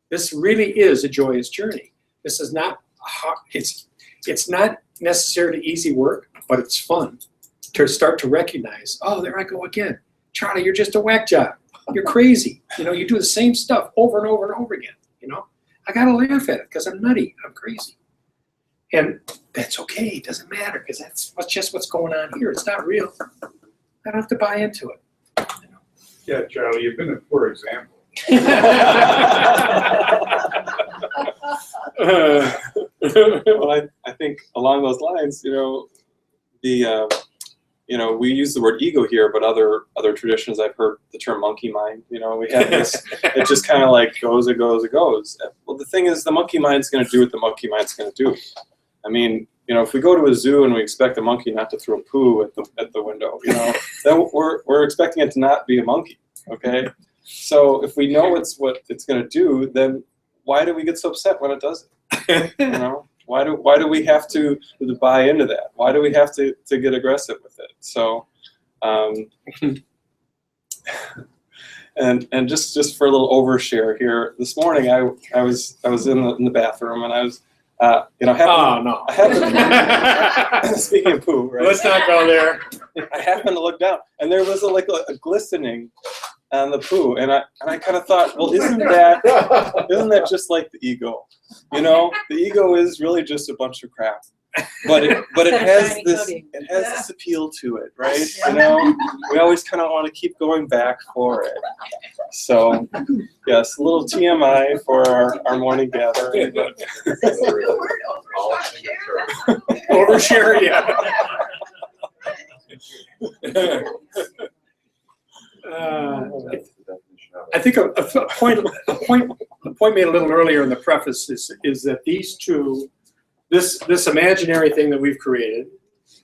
Speaker 1: This really is a joyous journey. This is not hard. It's not necessarily easy work, but it's fun to start to recognize, oh, there I go again. Charlie, you're just a whack job. You're crazy. You do the same stuff over and over and over again. I got to laugh at it because I'm nutty. I'm crazy. And that's okay. It doesn't matter because that's just what's going on here. It's not real. I don't have to buy into it.
Speaker 5: Yeah, Charlie, you've been a poor example.
Speaker 2: Well, I think along those lines, we use the word ego here, but other traditions, I've heard the term monkey mind. We have this, it just kind of like goes, it goes, it goes. Well, the thing is, the monkey mind's going to do what the monkey mind's going to do. I mean, if we go to a zoo and we expect a monkey not to throw poo at the window, then we're expecting it to not be a monkey, okay? So if we know what it's going to do, then why do we get so upset when it does it? Why do we have to buy into that? Why do we have to get aggressive with it? So, and just for a little overshare here, this morning I was in the bathroom, and I was
Speaker 1: Oh, no.
Speaker 2: Speaking of poo, right?
Speaker 1: Let's not go there.
Speaker 2: I happened to look down, and there was a glistening on the poo, and I kind of thought, well, isn't that just like the ego? The ego is really just a bunch of crap, but it has this appeal to it, right? We always kind of want to keep going back for it. So yes, a little TMI for our morning gathering. But
Speaker 1: Overshare, yeah. I think a point made a little earlier in the preface is that these two, this imaginary thing that we've created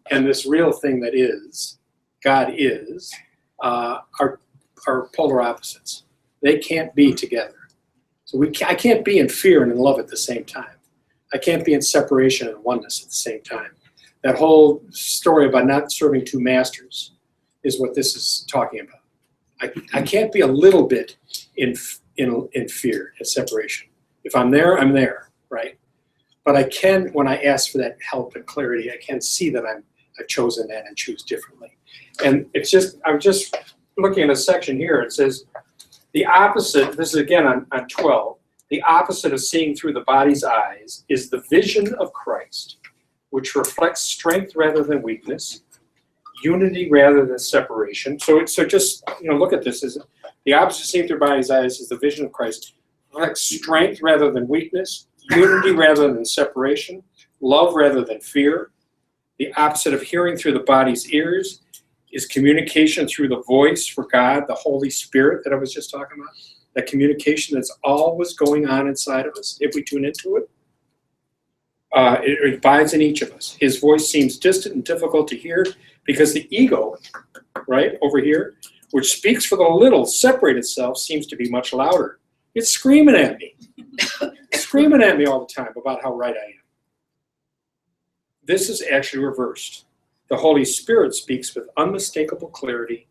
Speaker 1: and this real thing that is, God is, are polar opposites. They can't be together. So I can't be in fear and in love at the same time. I can't be in separation and oneness at the same time. That whole story about not serving two masters is what this is talking about. I can't be a little bit in fear and separation. If I'm there, I'm there, right? But I can, when I ask for that help and clarity, I can see that I've chosen that and choose differently. And I'm just looking at a section here. It says, the opposite, this is again on 12, the opposite of seeing through the body's eyes is the vision of Christ, which reflects strength rather than weakness, unity rather than separation. So just look at this. Is the opposite of seeing through the body's eyes is the vision of Christ, reflects strength rather than weakness, unity rather than separation, love rather than fear. The opposite of hearing through the body's ears is communication through the voice for God, the Holy Spirit that I was just talking about. That communication that's always going on inside of us if we tune into it. It abides in each of us. His voice seems distant and difficult to hear because the ego, right, over here, which speaks for the little, separate itself, seems to be much louder. It's screaming at me. Screaming at me all the time about how right I am. This is actually reversed. The Holy Spirit speaks with unmistakable clarity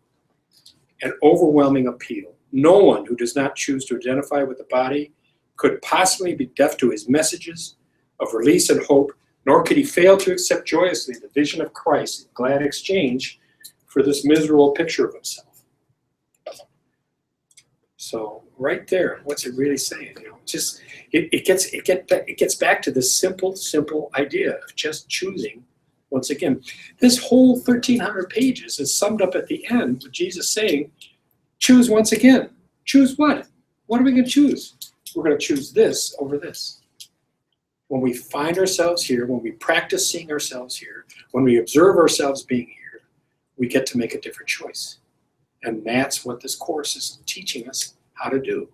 Speaker 1: and overwhelming appeal. No one who does not choose to identify with the body could possibly be deaf to his messages of release and hope, nor could he fail to accept joyously the vision of Christ in glad exchange for this miserable picture of himself. So right there, what's it really saying? It gets back to this simple idea of just choosing. Once again, this whole 1,300 pages is summed up at the end with Jesus saying, choose once again. Choose what? What are we going to choose? We're going to choose this over this. When we find ourselves here, when we practice seeing ourselves here, when we observe ourselves being here, we get to make a different choice. And that's what this course is teaching us how to do.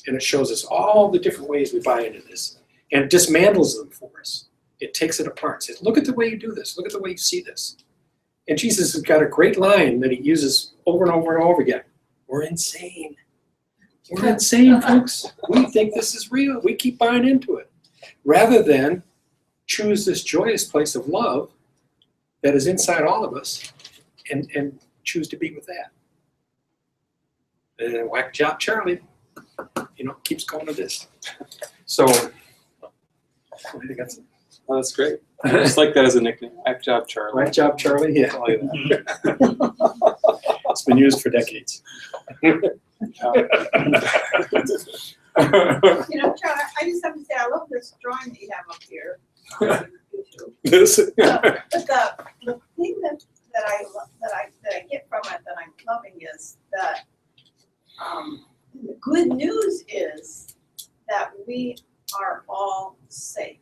Speaker 1: And it shows us all the different ways we buy into this. And it dismantles them for us. It takes it apart. It says, look at the way you do this. Look at the way you see this. And Jesus has got a great line that he uses over and over and over again. We're insane. We're insane, folks. We think this is real. We keep buying into it. Rather than choose this joyous place of love that is inside all of us and choose to be with that. And whack job Charlie, keeps going to this. So, I think that's
Speaker 2: Oh, that's great. I just like that as a nickname. Whack job, Charlie.
Speaker 1: whack job Charlie. Yeah,
Speaker 2: I like that.
Speaker 1: it's been used for decades.
Speaker 7: Charlie, I just have to say, I love this drawing that you have up here.
Speaker 1: This.
Speaker 7: But the thing that I get from it that I'm loving is that the good news is that we are all safe.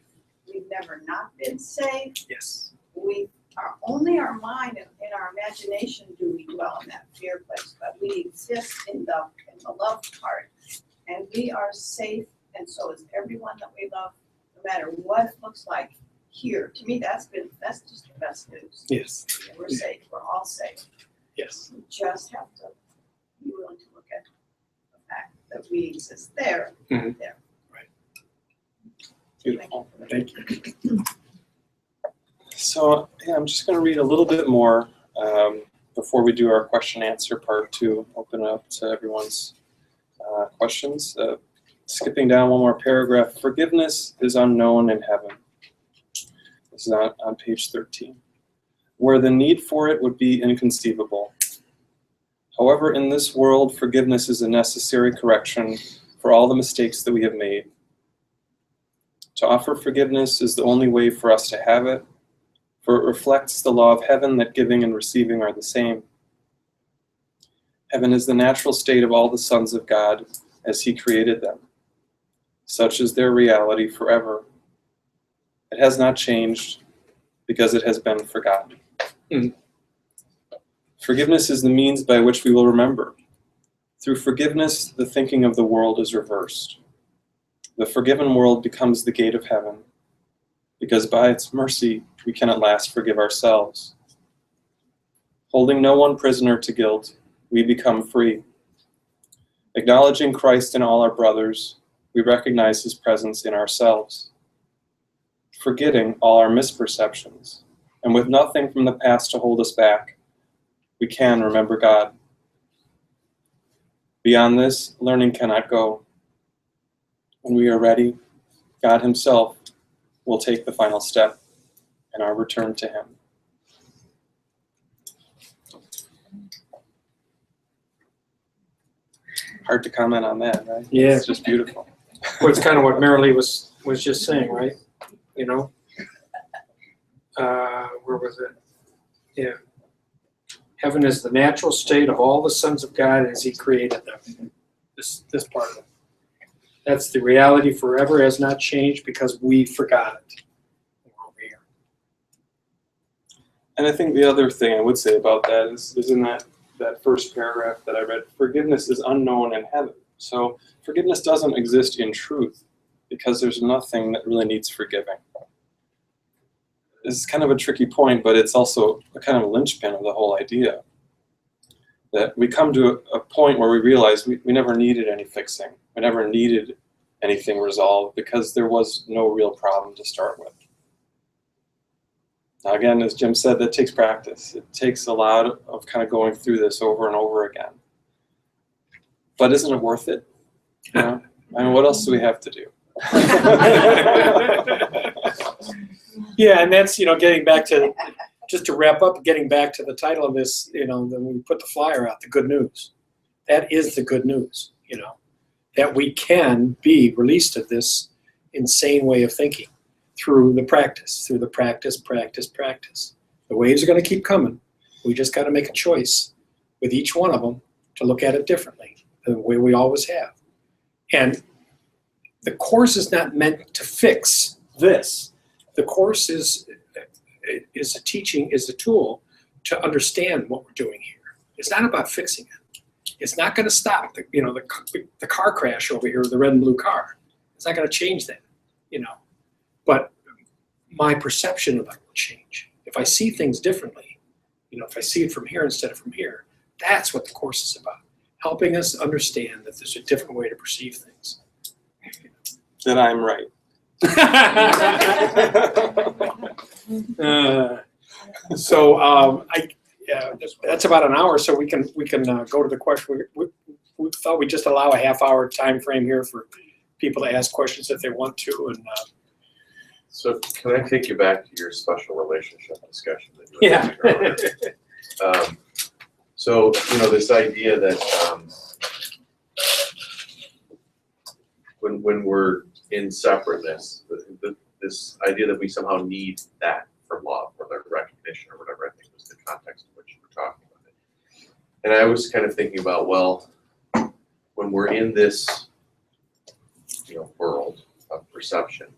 Speaker 7: We've never not been safe.
Speaker 1: Yes.
Speaker 7: We are only our mind and in our imagination do we dwell in that fear place, but we exist in the love part, and we are safe, and so is everyone that we love, no matter what it looks like here. To me, that's just the best news.
Speaker 1: Yes.
Speaker 7: We're safe. We're all safe.
Speaker 1: Yes.
Speaker 7: We just have to be willing to look at the fact that we exist there.
Speaker 1: Mhm.
Speaker 7: There.
Speaker 2: Beautiful.
Speaker 1: Thank you.
Speaker 2: So yeah, I'm just going to read a little bit more before we do our question and answer part to open it up to everyone's questions. Skipping down one more paragraph. Forgiveness is unknown in heaven. This is on page 13. Where the need for it would be inconceivable. However, in this world, forgiveness is a necessary correction for all the mistakes that we have made. To offer forgiveness is the only way for us to have it, for it reflects the law of heaven that giving and receiving are the same. Heaven is the natural state of all the sons of God as he created them. Such is their reality forever. It has not changed because it has been forgotten. Forgiveness is the means by which we will remember. Through forgiveness, the thinking of the world is reversed. The forgiven world becomes the gate of heaven, because by its mercy we can at last forgive ourselves. Holding no one prisoner to guilt, we become free. Acknowledging Christ in all our brothers, we recognize his presence in ourselves. Forgetting all our misperceptions, and with nothing from the past to hold us back, we can remember God. Beyond this, learning cannot go. When we are ready, God himself will take the final step in our return to him. Hard to comment on that, right?
Speaker 1: Yeah.
Speaker 2: It's just beautiful.
Speaker 1: Well, it's kind of what Marilee was just saying, right? Where was it? Yeah. Heaven is the natural state of all the sons of God as he created them. This part of it. That's the reality forever has not changed because we forgot it. We're over here.
Speaker 2: And I think the other thing I would say about that is in that first paragraph that I read, forgiveness is unknown in heaven. So forgiveness doesn't exist in truth because there's nothing that really needs forgiving. It's kind of a tricky point, but it's also a kind of a linchpin of the whole idea. That we come to a point where we realize we never needed any fixing. We never needed anything resolved because there was no real problem to start with. Now again, as Jim said, that takes practice. It takes a lot of kind of going through this over and over again. But isn't it worth it? I mean, what else do we have to do?
Speaker 1: Yeah, and that's, getting back to, just to wrap up, getting back to the title of this, then we put the flyer out, the good news. That is the good news, that we can be released of this insane way of thinking through the practice. The waves are going to keep coming. We just got to make a choice with each one of them to look at it differently. the way we always have. And the course is not meant to fix this. The course is a teaching, is a tool to understand what we're doing here. It's not about fixing it. It's not going to stop the car crash over here, the red and blue car. It's not going to change that, But my perception of it will change. If I see things differently, if I see it from here instead of from here, that's what the course is about. Helping us understand that there's a different way to perceive things.
Speaker 2: Then I'm right.
Speaker 1: That's about an hour, so we can go to the question. We thought we'd just allow a half-hour time frame here for people to ask questions if they want to. And
Speaker 6: So can I take you back to your special relationship discussion that you were having earlier? So, this idea that when we're in separateness, this idea that we somehow need that for love or the recognition or whatever, I think was the context in which you were talking about it. And I was kind of thinking about, well, when we're in this world of perception,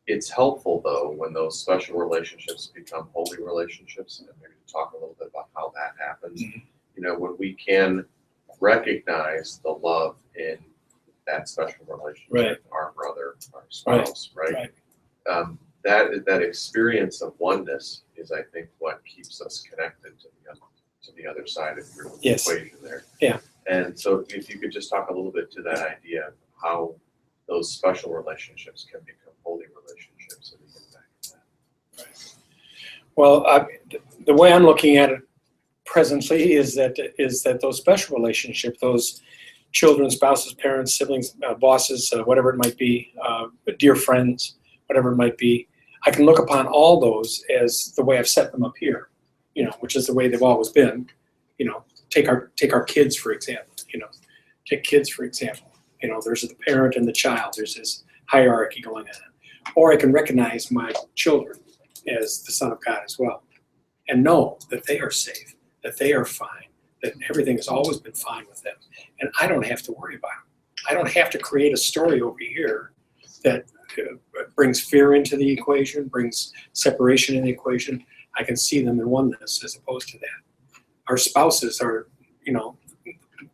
Speaker 6: it's helpful though when those special relationships become holy relationships, and maybe to talk a little bit about how that happens. When we can recognize the love in that special relationship,
Speaker 1: Right.
Speaker 6: our brother, our spouse, right? That experience of oneness is, I think, what keeps us connected to the other side of your
Speaker 1: Yes.
Speaker 6: equation there.
Speaker 1: Yeah.
Speaker 6: And so, if you could just talk a little bit to that idea of how those special relationships can become holy relationships, and the impact of that.
Speaker 1: well, the way I'm looking at it presently is that those special relationships, those children, spouses, parents, siblings, bosses, whatever it might be, dear friends, whatever it might be, I can look upon all those as the way I've set them up here, which is the way they've always been. Take our kids, for example. Take kids, for example. There's the parent and the child. There's this hierarchy going on. Or I can recognize my children as the Son of God as well, and know that they are safe, that they are fine, that everything has always been fine with them, and I don't have to worry about it. I don't have to create a story over here that brings fear into the equation, brings separation in the equation. I can see them in oneness as opposed to that. Our spouses are,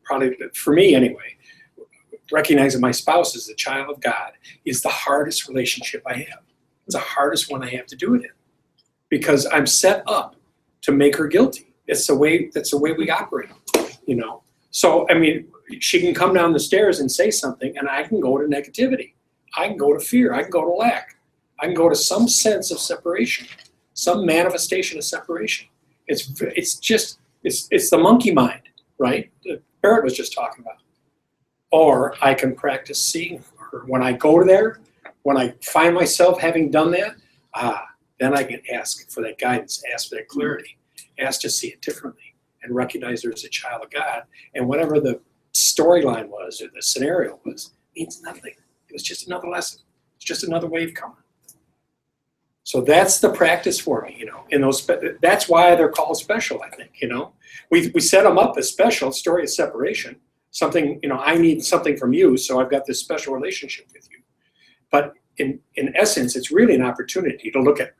Speaker 1: probably, for me anyway, recognizing my spouse as the child of God is the hardest relationship I have. It's the hardest one I have to do it in, because I'm set up to make her guilty. That's the way we operate, So, she can come down the stairs and say something, and I can go to negativity. I can go to fear. I can go to lack. I can go to some sense of separation, some manifestation of separation. It's the monkey mind, right? That Barret was just talking about. Or I can practice seeing her. When I go there, when I find myself having done that, then I can ask for that guidance, ask for that clarity, ask to see it differently, and recognize her as a child of God. And whatever the storyline was or the scenario was, means nothing. It was just another lesson. It's just another wave coming. So that's the practice for me, in those. That's why they're called special, I think, We set them up as special, story of separation. Something, I need something from you, so I've got this special relationship with you. But in essence, it's really an opportunity to look at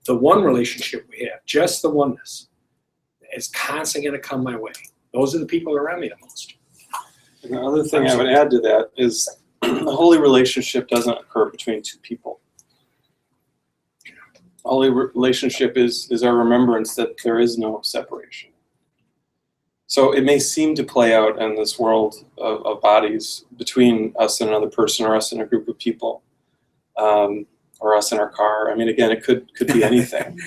Speaker 1: the one relationship we have, just the oneness. It's constantly going to come my way. Those are the people around me the most.
Speaker 2: And the other thing I would add to that is the holy relationship doesn't occur between two people. A holy relationship is our remembrance that there is no separation. So it may seem to play out in this world of bodies between us and another person, or us and a group of people, or us in our car. Again, it could be anything.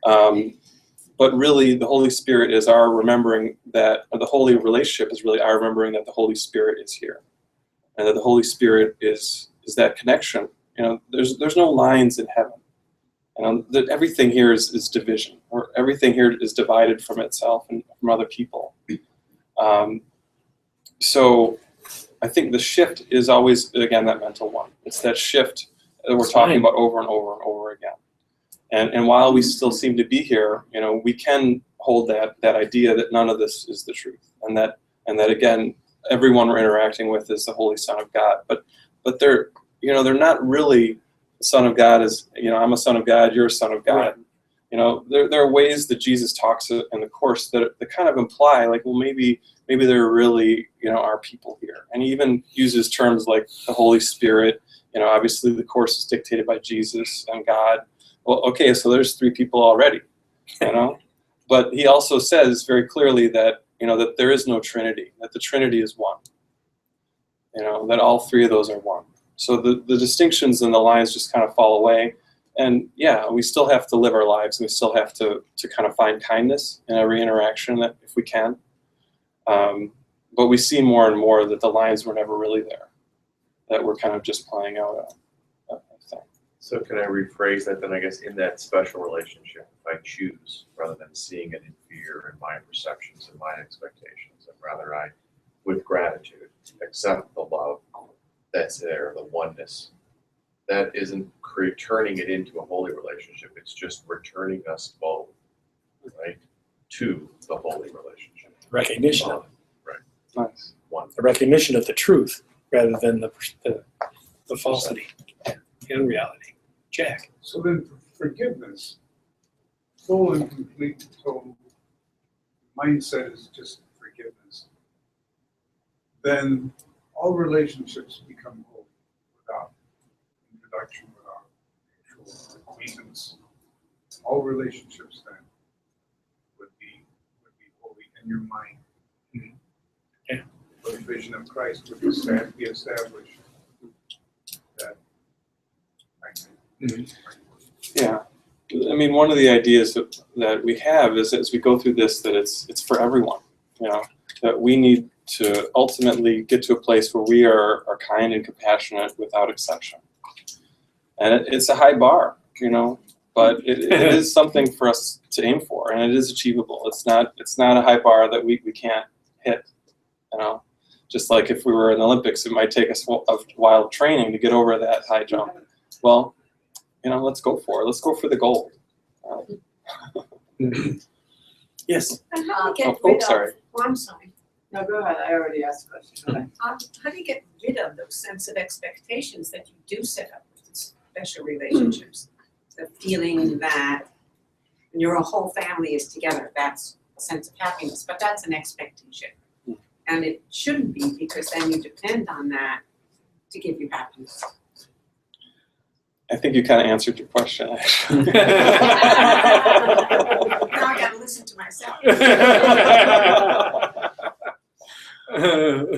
Speaker 2: But really, the Holy Spirit is our remembering that, the holy relationship is really our remembering that the Holy Spirit is here, and that the Holy Spirit is that connection. There's no lines in heaven. That everything here is division, or everything here is divided from itself and from other people. So I think the shift is always, again, that mental one. It's that shift that we're talking about over and over and over again. And while we still seem to be here, we can hold that idea that none of this is the truth, and that again, everyone we're interacting with is the Holy Son of God. But they're, they're not really the Son of God as, I'm a son of God, you're a son of God.
Speaker 1: Right.
Speaker 2: There are ways that Jesus talks in the Course that kind of imply, like, well, maybe there really, are people here. And he even uses terms like the Holy Spirit. Obviously the Course is dictated by Jesus and God. Well, okay, so there's 3 people already, But he also says very clearly that, that there is no Trinity, that the Trinity is one. That all 3 of those are one. So the distinctions and the lines just kind of fall away. And yeah, we still have to live our lives, and we still have to kind of find kindness in every interaction that if we can. But we see more and more that the lines were never really there, that we're kind of just playing out a thing.
Speaker 6: So can I rephrase that then, I guess, in that special relationship, if I choose, rather than seeing it in fear and my perceptions and my expectations, and rather I, with gratitude, accept the love that's there, the oneness, that isn't turning it into a holy relationship, it's just returning us both, right, to the holy relationship.
Speaker 1: Recognition of it.
Speaker 6: Right.
Speaker 2: Nice.
Speaker 6: One.
Speaker 1: The recognition of the truth rather than the falsity in reality. Jack.
Speaker 5: So then forgiveness, full and complete total mindset is just forgiveness. Then all relationships become holy without introduction, without actual acquaintance. All relationships then would be holy in your mind.
Speaker 1: Mhm. Yeah.
Speaker 5: The vision of Christ would be established that.
Speaker 2: Yeah. I mean, one of the ideas that we have is as we go through this, that it's for everyone, that we need to ultimately get to a place where we are kind and compassionate without exception. And it's a high bar, but it is something for us to aim for, and it is achievable. It's not a high bar that we can't hit, Just like if we were in the Olympics, it might take us a while of training to get over that high jump. Well, let's go for it. Let's go for the gold.
Speaker 1: Yes.
Speaker 7: And how do you get
Speaker 2: Oh,
Speaker 7: rid of,
Speaker 2: sorry.
Speaker 7: oh, I'm sorry.
Speaker 3: No, go ahead, I already asked a question. Go ahead.
Speaker 7: How do you get rid of those sense of expectations that you do set up with special relationships? The feeling that when your whole family is together, that's a sense of happiness, but that's an expectation. And it shouldn't be, because then you depend on that to give you happiness.
Speaker 2: I think you kind of answered your question, actually.
Speaker 7: Now I gotta listen to myself.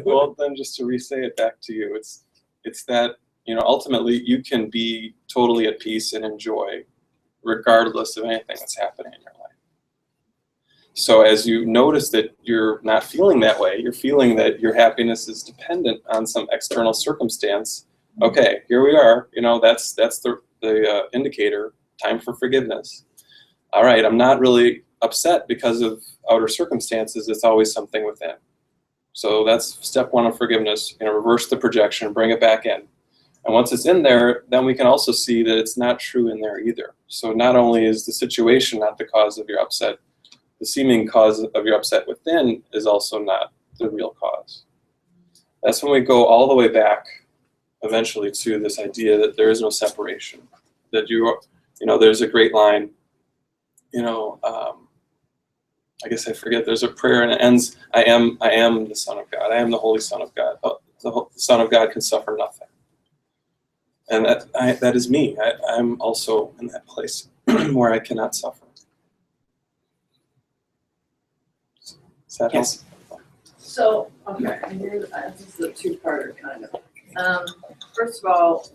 Speaker 2: Well, then just to re-say it back to you, it's that, ultimately you can be totally at peace and enjoy regardless of anything that's happening in your life. So as you notice that you're not feeling that way, you're feeling that your happiness is dependent on some external circumstance, okay, here we are, that's the indicator, time for forgiveness. All right, I'm not really upset because of outer circumstances, it's always something within. So that's step 1 of forgiveness, reverse the projection, bring it back in. And once it's in there, then we can also see that it's not true in there either. So not only is the situation not the cause of your upset, the seeming cause of your upset within is also not the real cause. That's when we go all the way back eventually to this idea that there is no separation, that there's a great line, I guess I forget, there's a prayer and it ends, I am the Son of God, I am the Holy Son of God. The Son of God can suffer nothing. And that is me. I'm also in that place where I cannot suffer. Does that help?
Speaker 1: Yes.
Speaker 3: So, okay, and this is a two-parter kind of. First of all,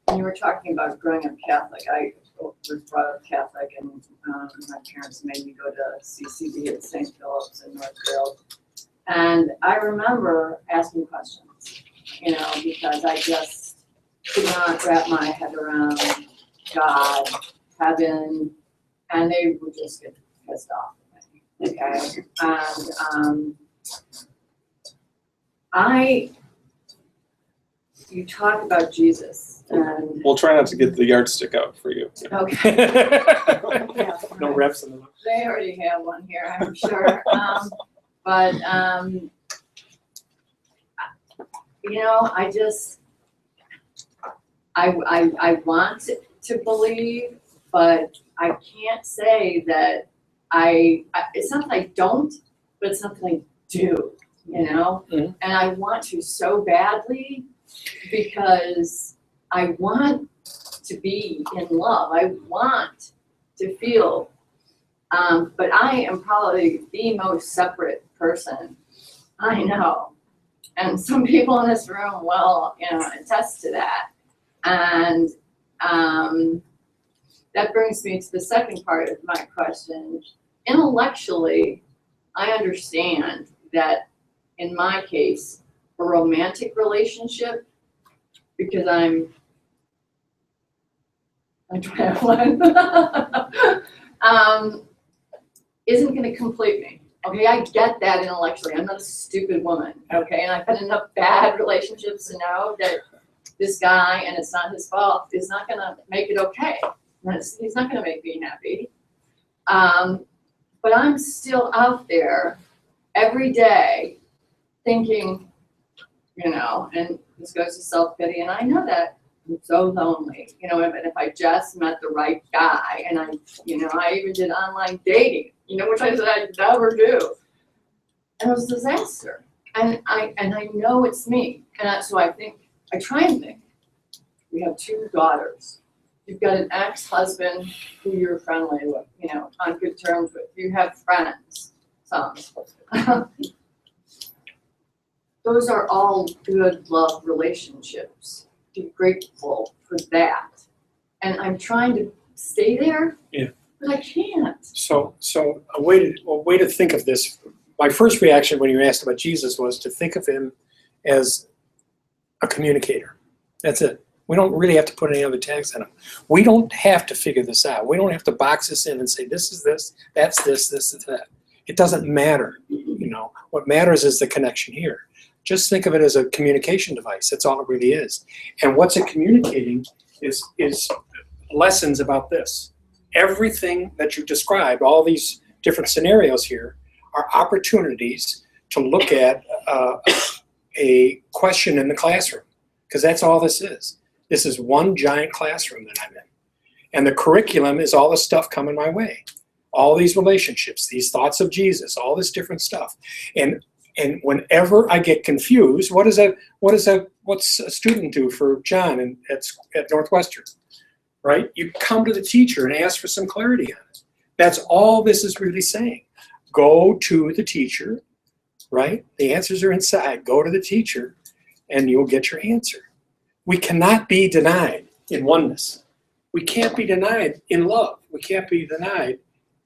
Speaker 3: when you were talking about growing up Catholic, I was brought up Catholic, and my parents made me go to CCD at St. Philip's in Northfield. And I remember asking questions, because I just could not wrap my head around God, heaven, and they would just get pissed off at me, okay? And you talk about Jesus, and
Speaker 2: We'll try not to get the yardstick out for you.
Speaker 3: okay, yeah,
Speaker 1: No
Speaker 3: right.
Speaker 1: reps in the.
Speaker 3: They already have one here, I'm sure. But, you know, I want to believe, but I can't say that it's not that I don't, but it's not that I do, you know?
Speaker 1: Mhm.
Speaker 3: And I want to so badly because I want to be in love. I want to feel, but I am probably the most separate person I know. And some people in this room will, you know, attest to that. And that brings me to the second part of my question. Intellectually, I understand that in my case, a romantic relationship, because I don't have one, isn't going to complete me. Okay, I get that intellectually. I'm not a stupid woman. Okay, and I've had enough bad relationships to know that this guy, and it's not his fault, is not going to make it okay. He's not going to make me happy. But I'm still out there every day thinking, you know, and this goes to self-pity, and I know that I'm so lonely, you know, and if I just met the right guy, and I even did online dating, you know, which I said I'd never do. And it was a disaster. And I know it's me. And so I try and think. We have 2 daughters. You've got an ex-husband who you're friendly with, you know, on good terms with. You have friends, some. Those are all good love relationships. Be grateful for that. And I'm trying to stay there,
Speaker 1: Yeah.
Speaker 3: but I can't.
Speaker 1: So a way to think of this. My first reaction when you asked about Jesus was to think of him as a communicator. That's it. We don't really have to put any other tags on him. We don't have to figure this out. We don't have to box this in and say this is this, that's this is that. It doesn't matter. You know, what matters is the connection here. Just think of it as a communication device. That's all it really is. And what's it communicating is lessons about this. Everything that you described, all these different scenarios here, are opportunities to look at a question in the classroom, because that's all this is. This is one giant classroom that I'm in. And the curriculum is all the stuff coming my way. All these relationships, these thoughts of Jesus, all this different stuff. And whenever I get confused, what's a student do for John at Northwestern, right? You come to the teacher and ask for some clarity on it. That's all this is really saying. Go to the teacher, right? The answers are inside. Go to the teacher and you'll get your answer. We cannot be denied in oneness. We can't be denied in love. We can't be denied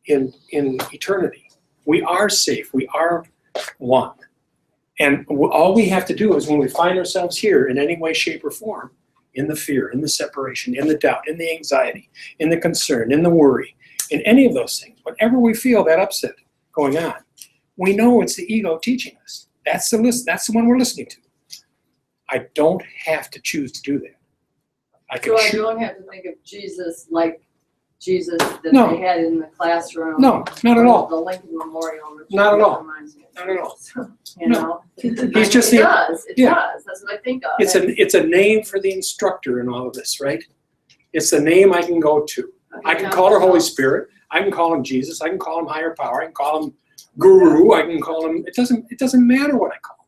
Speaker 1: in eternity. We are safe. We are one. And all we have to do is when we find ourselves here in any way, shape, or form, in the fear, in the separation, in the doubt, in the anxiety, in the concern, in the worry, in any of those things, whenever we feel that upset going on, we know it's the ego teaching us. That's the one we're listening to. I don't have to choose to do that. I can
Speaker 3: So I
Speaker 1: choose.
Speaker 3: don't have to think of Jesus like Jesus that
Speaker 1: No.
Speaker 3: they had in the classroom.
Speaker 1: No, not at all.
Speaker 3: The Lincoln Memorial. which
Speaker 1: Not at all.
Speaker 3: reminds me of
Speaker 1: Not at all.
Speaker 3: Jesus, You
Speaker 1: No.
Speaker 3: know?
Speaker 1: He's just
Speaker 3: It
Speaker 1: the.
Speaker 3: does, it
Speaker 1: yeah.
Speaker 3: does, that's what I think of.
Speaker 1: It's a name for the instructor in all of this, right? It's the name I can go to. I can call her Holy Spirit. I can call him Jesus. I can call him higher power. I can call him Guru. I can call him. It doesn't matter what I call him.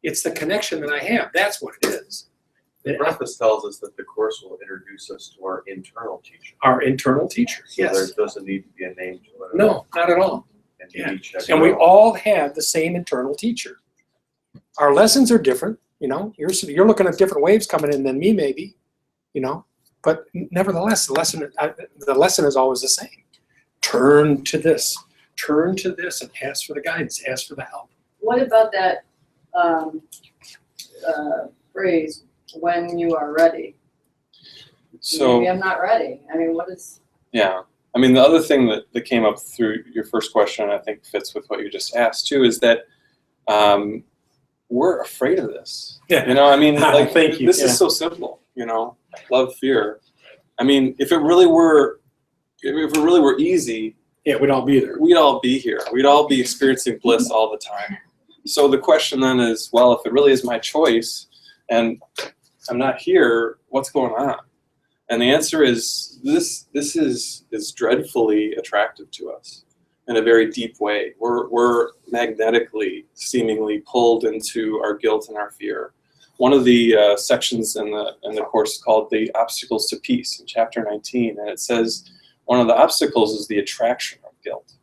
Speaker 1: It's the connection that I have. That's what it is.
Speaker 6: The Preface tells us that the course will introduce us to our internal teacher.
Speaker 1: Our internal teacher.
Speaker 6: So
Speaker 1: Yes.
Speaker 6: there doesn't need to be a name to it.
Speaker 1: No, not at all.
Speaker 6: And
Speaker 1: Yeah.
Speaker 6: each has
Speaker 1: And we
Speaker 6: their own.
Speaker 1: all have the same internal teacher. Our lessons are different. You know, you're looking at different waves coming in than me, maybe. You know, but nevertheless, the lesson is always the same. Turn to this. Turn to this and ask for the guidance. Ask for the help.
Speaker 3: What about that phrase, when you are ready?
Speaker 2: So,
Speaker 3: Maybe I'm not ready. I mean, what is,
Speaker 2: yeah. I mean, the other thing that came up through your first question, I think fits with what you just asked too, is that we're afraid of this.
Speaker 1: Yeah.
Speaker 2: You know, I mean, like,
Speaker 1: Thank you.
Speaker 2: this
Speaker 1: Yeah.
Speaker 2: is so simple, you know, love, fear. I mean, if it really were easy,
Speaker 1: Yeah, we'd all be there.
Speaker 2: we'd all be here. We'd all be experiencing bliss all the time. So the question then is, well, if it really is my choice and I'm not here, what's going on? And the answer is this is dreadfully attractive to us in a very deep way. We're magnetically, seemingly pulled into our guilt and our fear. One of the sections in the course is called the obstacles to peace in chapter 19, and it says one of the obstacles is the attraction of guilt.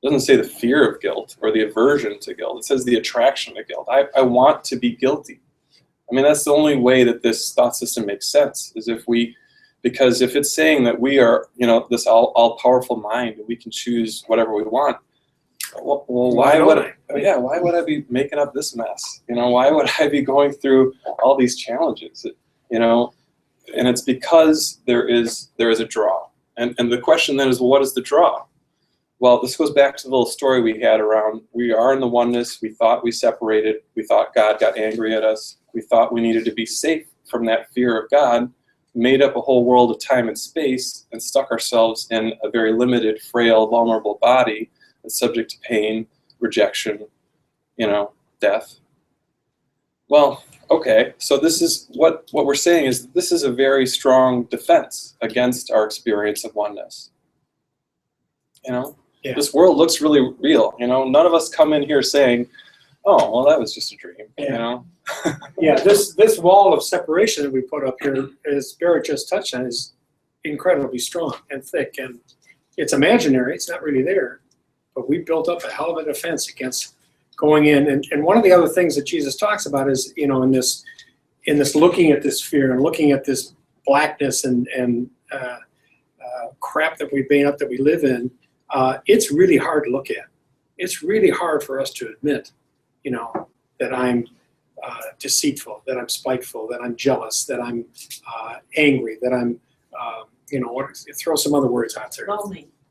Speaker 2: It doesn't say the fear of guilt or the aversion to guilt. It says the attraction to guilt. I want to be guilty. I mean, that's the only way that this thought system makes sense, is because if it's saying that we are, this all-powerful mind, we can choose whatever we want, well, why would I be making up this mess? Why would I be going through all these challenges? And it's because there is a draw. And the question then is, well, what is the draw? Well, this goes back to the little story we had around, we are in the oneness, we thought we separated, we thought God got angry at us, we thought we needed to be safe from that fear of God, made up a whole world of time and space, and stuck ourselves in a very limited, frail, vulnerable body that's subject to pain, rejection, death. Well, okay, so this is what we're saying is this is a very strong defense against our experience of oneness.
Speaker 1: Yeah.
Speaker 2: This world looks really real. None of us come in here saying, "Oh, well, that was just a dream."
Speaker 1: Yeah. Yeah, this wall of separation that we put up here, as Barret just touched on, is incredibly strong and thick, and it's imaginary. It's not really there, but we built up a hell of a defense against going in. And one of the other things that Jesus talks about is, in this looking at this fear and looking at this blackness and crap that we've made up that we live in. It's really hard to look at. It's really hard for us to admit, that I'm deceitful, that I'm spiteful, that I'm jealous, that I'm angry, that I'm, throw some other words out there.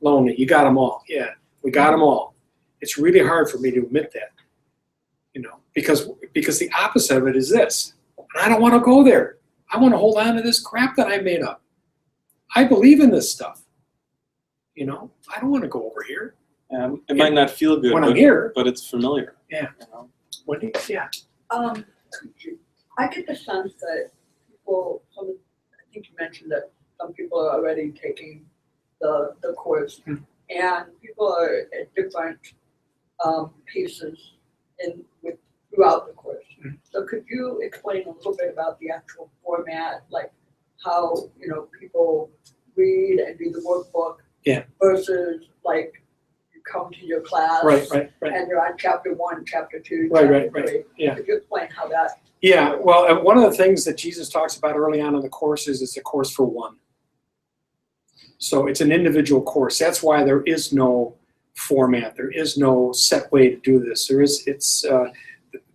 Speaker 1: Lonely. You got them all. Yeah, we got them all. It's really hard for me to admit that, because the opposite of it is this. And I don't want to go there. I want to hold on to this crap that I made up. I believe in this stuff. I don't want to go over here.
Speaker 2: It might not feel good
Speaker 1: when I'm here,
Speaker 2: but it's familiar.
Speaker 1: Yeah. Wendy? Yeah.
Speaker 8: I get the sense that I think you mentioned that some people are already taking the course, and people are at different pieces throughout the course. So could you explain a little bit about the actual format, like how people read and do the workbook, versus like you come to your class,
Speaker 1: Right.
Speaker 8: and you're on chapter 1, chapter 2,
Speaker 1: Right.
Speaker 8: chapter 3.
Speaker 1: Yeah.
Speaker 8: Could you explain how that?
Speaker 1: Yeah, well, one of the things that Jesus talks about early on in the course is it's a course for one. So it's an individual course. That's why there is no format. There is no set way to do this.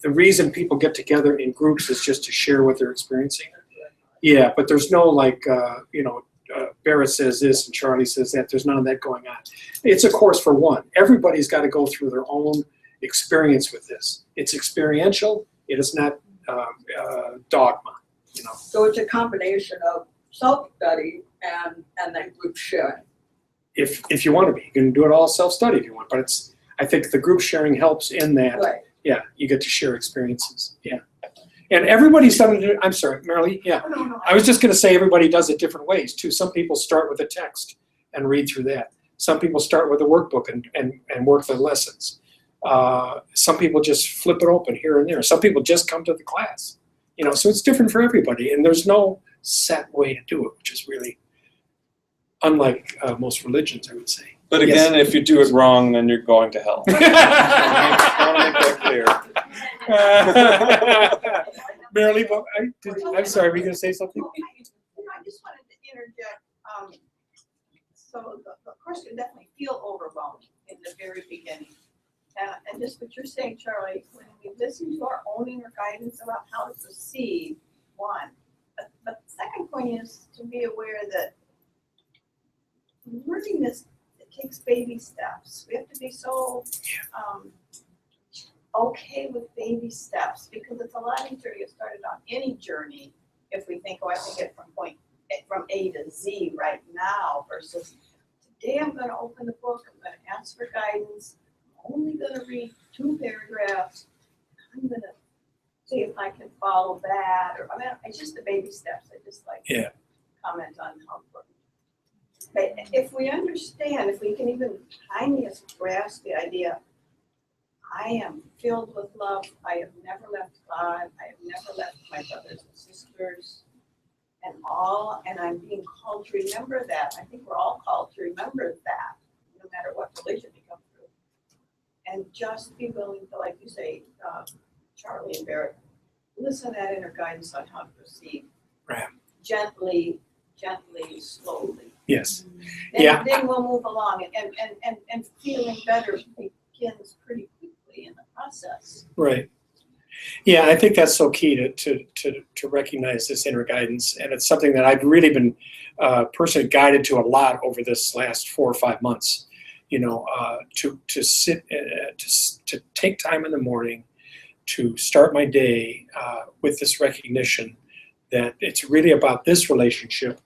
Speaker 1: The reason people get together in groups is just to share what they're experiencing. Yeah, but there's no Barret says this and Charlie says that. There's none of that going on. It's a course for one. Everybody's got to go through their own experience with this. It's experiential. It is not dogma.
Speaker 8: So it's a combination of self-study and then group sharing.
Speaker 1: If you want to be, you can do it all self-study if you want. But I think the group sharing helps in that.
Speaker 8: Right.
Speaker 1: Yeah, you get to share experiences. Yeah. And everybody's done it. I'm sorry, Marilee. Yeah.
Speaker 7: No.
Speaker 1: I was just going to say everybody does it different ways too. Some people start with a text and read through that. Some people start with a workbook and work the lessons. Some people just flip it open here and there. Some people just come to the class. So it's different for everybody. And there's no set way to do it, which is really unlike most religions, I would say.
Speaker 2: But again, if you do it wrong, then you're going to hell. I want to make that clear.
Speaker 1: Marilee, I'm sorry, were you going to say something?
Speaker 7: I just wanted to interject. So the course can definitely feel overwhelming in the very beginning. And just what you're saying, Charlie, when we listen to our own inner guidance about how to proceed, one. But the second point is to be aware that learning this, it takes baby steps. We have to be so okay with baby steps, because it's a lot easier to get started on any journey if we think, I can get from A to Z right now, versus to day I'm gonna open the book, I'm gonna ask for guidance, I'm only gonna read 2 paragraphs. I'm gonna see if I can follow that, or, I mean, it's just the baby steps, I just like to
Speaker 1: Yeah.
Speaker 7: comment on how important. But if we understand, if we can even tiniest grasp the idea, I am filled with love, I have never left God, I have never left my brothers and sisters, and I'm being called to remember that. I think we're all called to remember that, no matter what religion we come through. And just be willing to, like you say, Charlie and Barret, listen to that inner guidance on how to proceed.
Speaker 1: Right.
Speaker 7: Gently, slowly.
Speaker 1: Yes.
Speaker 7: Then,
Speaker 1: Yeah.
Speaker 7: then we'll move along, and feeling better begins pretty quickly in the process.
Speaker 1: Right. Yeah, I think that's so key to recognize this inner guidance, and it's something that I've really been personally guided to a lot over this last 4 or 5 months. You know, to sit, to take time in the morning, to start my day with this recognition that it's really about this relationship.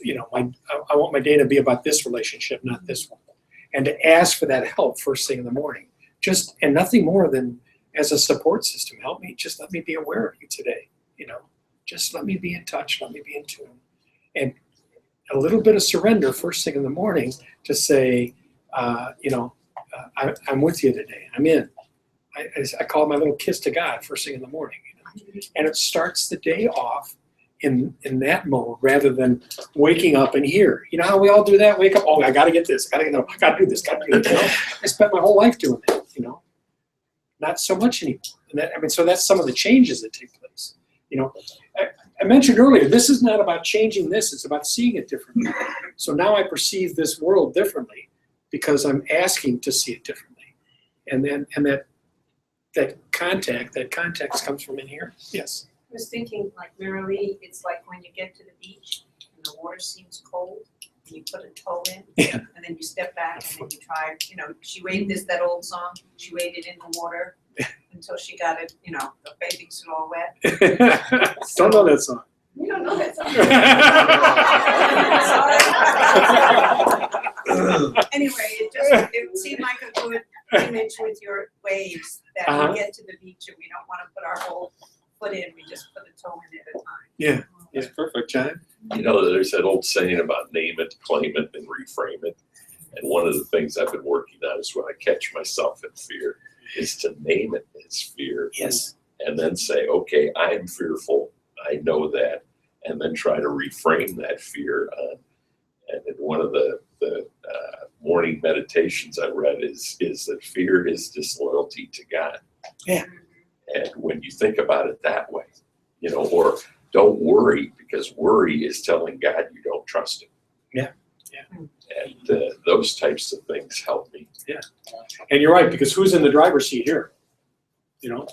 Speaker 1: You know, I want my day to be about this relationship, not this one, and to ask for that help first thing in the morning. Just, and nothing more than as a support system. Help me, just let me be aware of you today. You know, just let me be in touch, let me be in tune, and a little bit of surrender first thing in the morning to say, you know, I'm with you today. I'm in. I call it my little kiss to God first thing in the morning. You know? And it starts the day off in that mode rather than waking up in here. You know how we all do that? Wake up, oh, I got to get this, I got to do this, got to do that. You know? I spent my whole life doing that. You know, not so much anymore. And that, I mean, so that's some of the changes that take place. You know, I mentioned earlier, this is not about changing this; it's about seeing it differently. So now I perceive this world differently because I'm asking to see it differently, and that context comes from in here. Yes.
Speaker 9: I was thinking, like Marilee, it's like when you get to the beach and the water seems cold, and you put a toe in,
Speaker 1: Yeah.
Speaker 9: and then you step back and then you try, you know, she waded that old song, she waded in the water until she got it, you know, the bathing suit all wet.
Speaker 1: Don't know that song.
Speaker 7: You don't know that song.
Speaker 9: Anyway, it seemed like a good image with your waves, that
Speaker 1: Uh-huh.
Speaker 9: we get to the beach and we don't wanna put our whole foot in, we just put a toe in at a time.
Speaker 1: Yeah.
Speaker 2: That's perfect.
Speaker 1: John?
Speaker 4: You know, there's that old saying about name it, claim it, and reframe it. And one of the things I've been working on is when I catch myself in fear, is to name it as fear.
Speaker 1: Yes.
Speaker 4: And then say, okay, I am fearful. I know that. And then try to reframe that fear. And in one of the morning meditations I read is that fear is disloyalty to God.
Speaker 1: Yeah.
Speaker 4: And when you think about it that way, you know, or don't worry, because worry is telling God you don't trust him.
Speaker 1: Yeah. Yeah.
Speaker 4: And those types of things help me.
Speaker 1: And you're right, because who's in the driver's seat here? You know?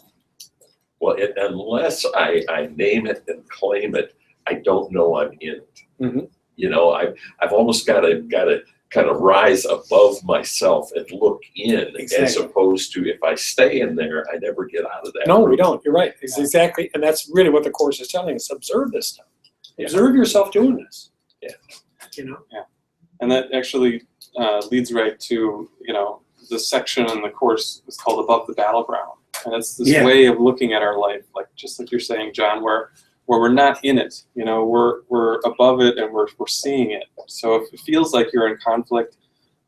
Speaker 4: Well, unless I name it and claim it, I don't know I'm in it.
Speaker 1: Mhm.
Speaker 4: You know, I've almost got to kind of rise above myself and look in, as
Speaker 1: Exactly.
Speaker 4: opposed to if I stay in there, I never get out of that.
Speaker 1: No, we
Speaker 4: room.
Speaker 1: don't. You're right. It's exactly, and that's really what the Course is telling us. Observe this stuff.
Speaker 4: Yeah.
Speaker 1: Observe yourself doing this.
Speaker 4: Yeah.
Speaker 1: You know?
Speaker 2: And that actually leads right to, you know, the section in the Course is called Above the Battleground. And it's this
Speaker 1: Yeah.
Speaker 2: way of looking at our life, like just like you're saying, John, where we're not in it, you know, we're above it and we're seeing it. So if it feels like you're in conflict,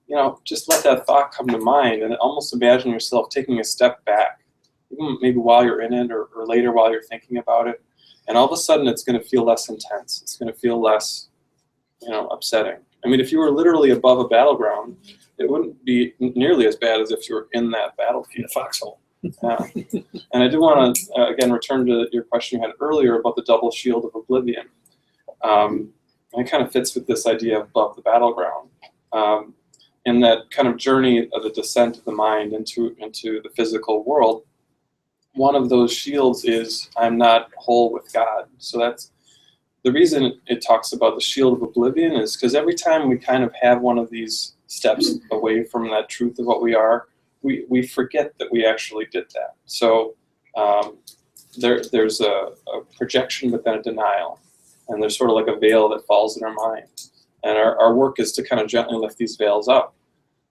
Speaker 2: you know, just let that thought come to mind and almost imagine yourself taking a step back, even maybe while you're in it or later while you're thinking about it. And all of a sudden it's going to feel less intense. It's going to feel less, you know, upsetting. I mean, if you were literally above a battleground, it wouldn't be nearly as bad as if you were in that
Speaker 1: In
Speaker 2: battlefield.
Speaker 1: the foxhole.
Speaker 2: Yeah. And I do want to, again, return to your question you had earlier about the double shield of oblivion. And it kind of fits with this idea of above the battleground. In that kind of journey of the descent of the mind into the physical world, one of those shields is I'm not whole with God. So that's the reason it talks about the shield of oblivion, is because every time we kind of have one of these steps away from that truth of what we are, we forget that we actually did that. So there's a projection, but then a denial. And there's sort of like a veil that falls in our mind. And our work is to kind of gently lift these veils up.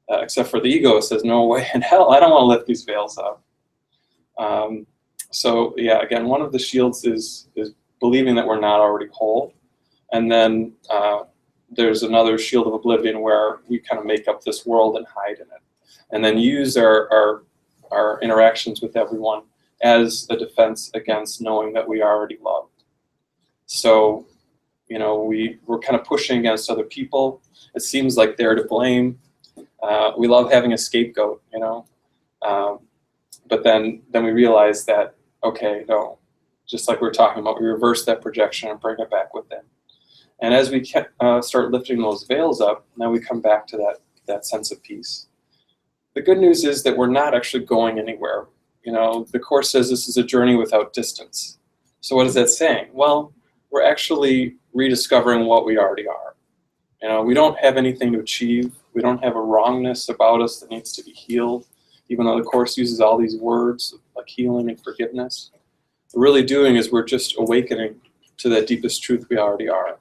Speaker 2: Except for the ego says, no way in hell, I don't want to lift these veils up. So yeah, again, one of the shields is believing that we're not already whole. And then there's another shield of oblivion where we kind of make up this world and hide in it. And then use our interactions with everyone as a defense against knowing that we are already loved. So, you know, we're kind of pushing against other people. It seems like they're to blame. We love having a scapegoat, you know. But then we realize that, okay, no, just like we were talking about, we reverse that projection and bring it back within. And as we start lifting those veils up, now we come back to that sense of peace. The good news is that we're not actually going anywhere. You know, the Course says this is a journey without distance. So what is that saying? Well, we're actually rediscovering what we already are. You know, we don't have anything to achieve. We don't have a wrongness about us that needs to be healed, even though the Course uses all these words like healing and forgiveness. What we're really doing is we're just awakening to that deepest truth we already are.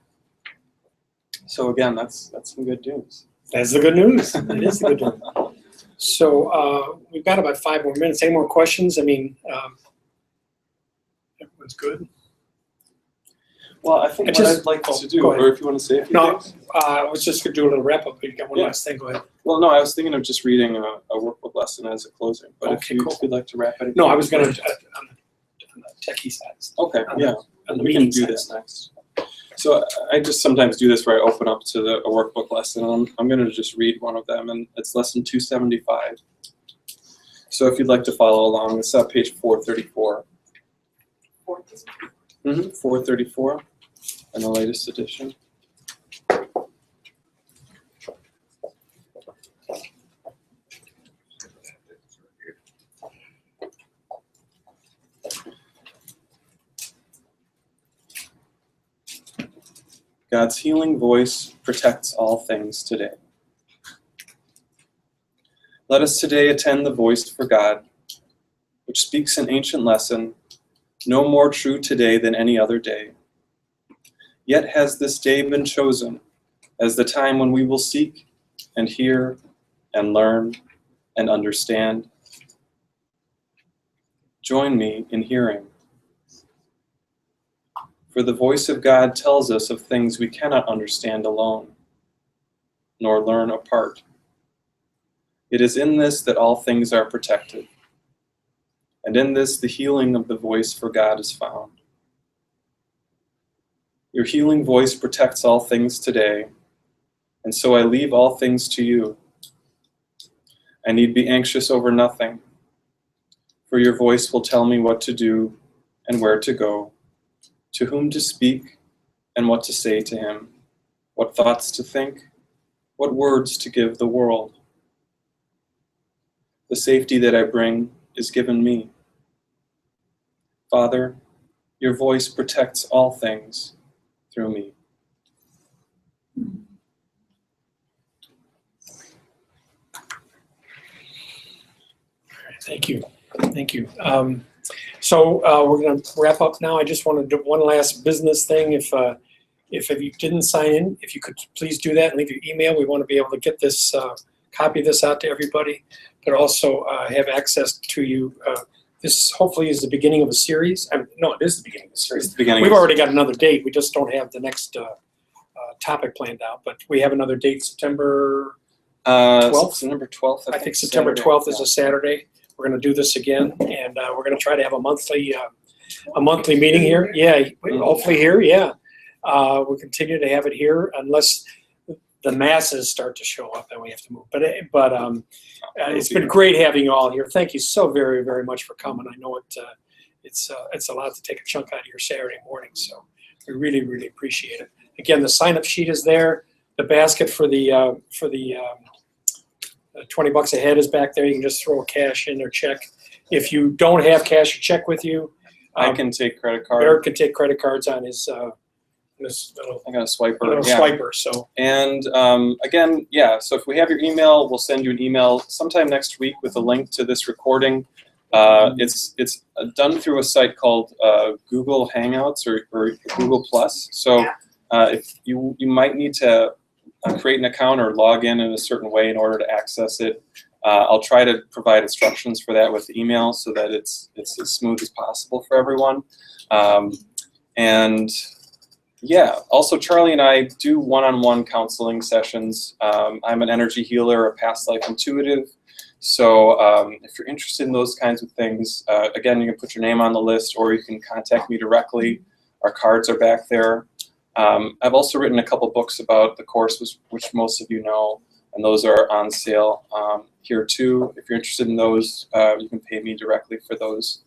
Speaker 2: So again, that's some good news.
Speaker 1: That's the good news. It is the good news. So we've got about 5 more minutes. Any more questions? I mean, everyone's good.
Speaker 2: Well, I think what I'd like to do, or if you want to say a few things.
Speaker 1: I was just going to do a little wrap up. You got one
Speaker 2: Yeah.
Speaker 1: last thing. Go ahead.
Speaker 2: Well, no, I was thinking of just reading a workbook lesson as a closing. But
Speaker 1: Okay,
Speaker 2: if
Speaker 1: cool.
Speaker 2: you'd like to wrap it.
Speaker 1: No, I was going to on the techie side.
Speaker 2: Okay,
Speaker 1: on
Speaker 2: yeah.
Speaker 1: On the
Speaker 2: We
Speaker 1: meeting
Speaker 2: can do
Speaker 1: side.
Speaker 2: this next. So I just sometimes do this where I open up to a workbook lesson. And I'm going to just read one of them, and it's lesson 275. So if you'd like to follow along, it's on page 434. 434 in the latest edition. God's healing voice protects all things today. Let us today attend the voice for God, which speaks an ancient lesson, no more true today than any other day. Yet has this day been chosen as the time when we will seek and hear and learn and understand. Join me in hearing. For the voice of God tells us of things we cannot understand alone, nor learn apart. It is in this that all things are protected, and in this the healing of the voice for God is found. Your healing voice protects all things today, and so I leave all things to you. I need be anxious over nothing, for your voice will tell me what to do and where to go, to whom to speak and what to say to him, what thoughts to think, what words to give the world. The safety that I bring is given me. Father, your voice protects all things through me.
Speaker 1: Thank you. Thank you. So we're going to wrap up now. I just want to do one last business thing. If you didn't sign in, if you could please do that and leave your email. We want to be able to get this, copy this out to everybody, but also have access to you. This hopefully is the beginning of a series. No, it is the beginning of a series. We've already got another date. We just don't have the next topic planned out, but we have another date, September 12th?
Speaker 2: September 12th.
Speaker 1: I think September 12th is a Saturday. We're going to do this again, and we're going to try to have a monthly meeting here. Yeah, hopefully here. Yeah, we'll continue to have it here unless the masses start to show up, and we have to move. But it's been great having you all here. Thank you so very, very much for coming. I know it's a lot to take a chunk out of your Saturday morning, so we really, really appreciate it. Again, the sign-up sheet is there. The basket for the $20 a head is back there. You can just throw a cash in or check. If you don't have cash or check with you,
Speaker 2: I can take credit card.
Speaker 1: Barret can take credit cards on his little
Speaker 2: I got a swiper.
Speaker 1: swiper. So
Speaker 2: And again, yeah, so if we have your email, we'll send you an email sometime next week with a link to this recording. It's done through a site called Google Hangouts or Google Plus. So if you might need to create an account or log in a certain way in order to access it. I'll try to provide instructions for that with email so that it's as smooth as possible for everyone. And yeah, also Charlie and I do one-on-one counseling sessions. I'm an energy healer, a past life intuitive. So if you're interested in those kinds of things, again, you can put your name on the list or you can contact me directly. Our cards are back there. I've also written a couple books about the course, which most of you know, and those are on sale here too. If you're interested in those, you can pay me directly for those.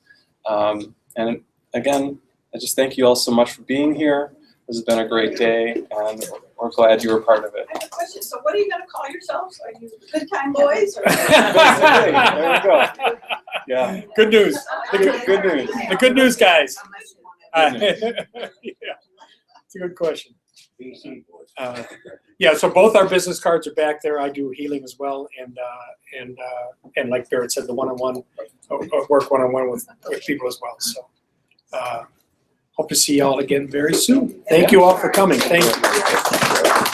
Speaker 2: And again, I just thank you all so much for being here. This has been a great day, and we're glad you were part of it.
Speaker 8: I have a question. So what are you gonna call yourselves? Are you Good Time Boys or?
Speaker 2: Basically, there we go. Yeah.
Speaker 1: Good news.
Speaker 2: Good news.
Speaker 1: The good news, guys.
Speaker 9: Unless you wanna-
Speaker 1: Yeah, it's a good question. Yeah, so both our business cards are back there. I do healing as well, and like Barret said, the one-on-one work one-on-one with people as well. So hope to see y'all again very soon. Thank you all for coming. Thank you.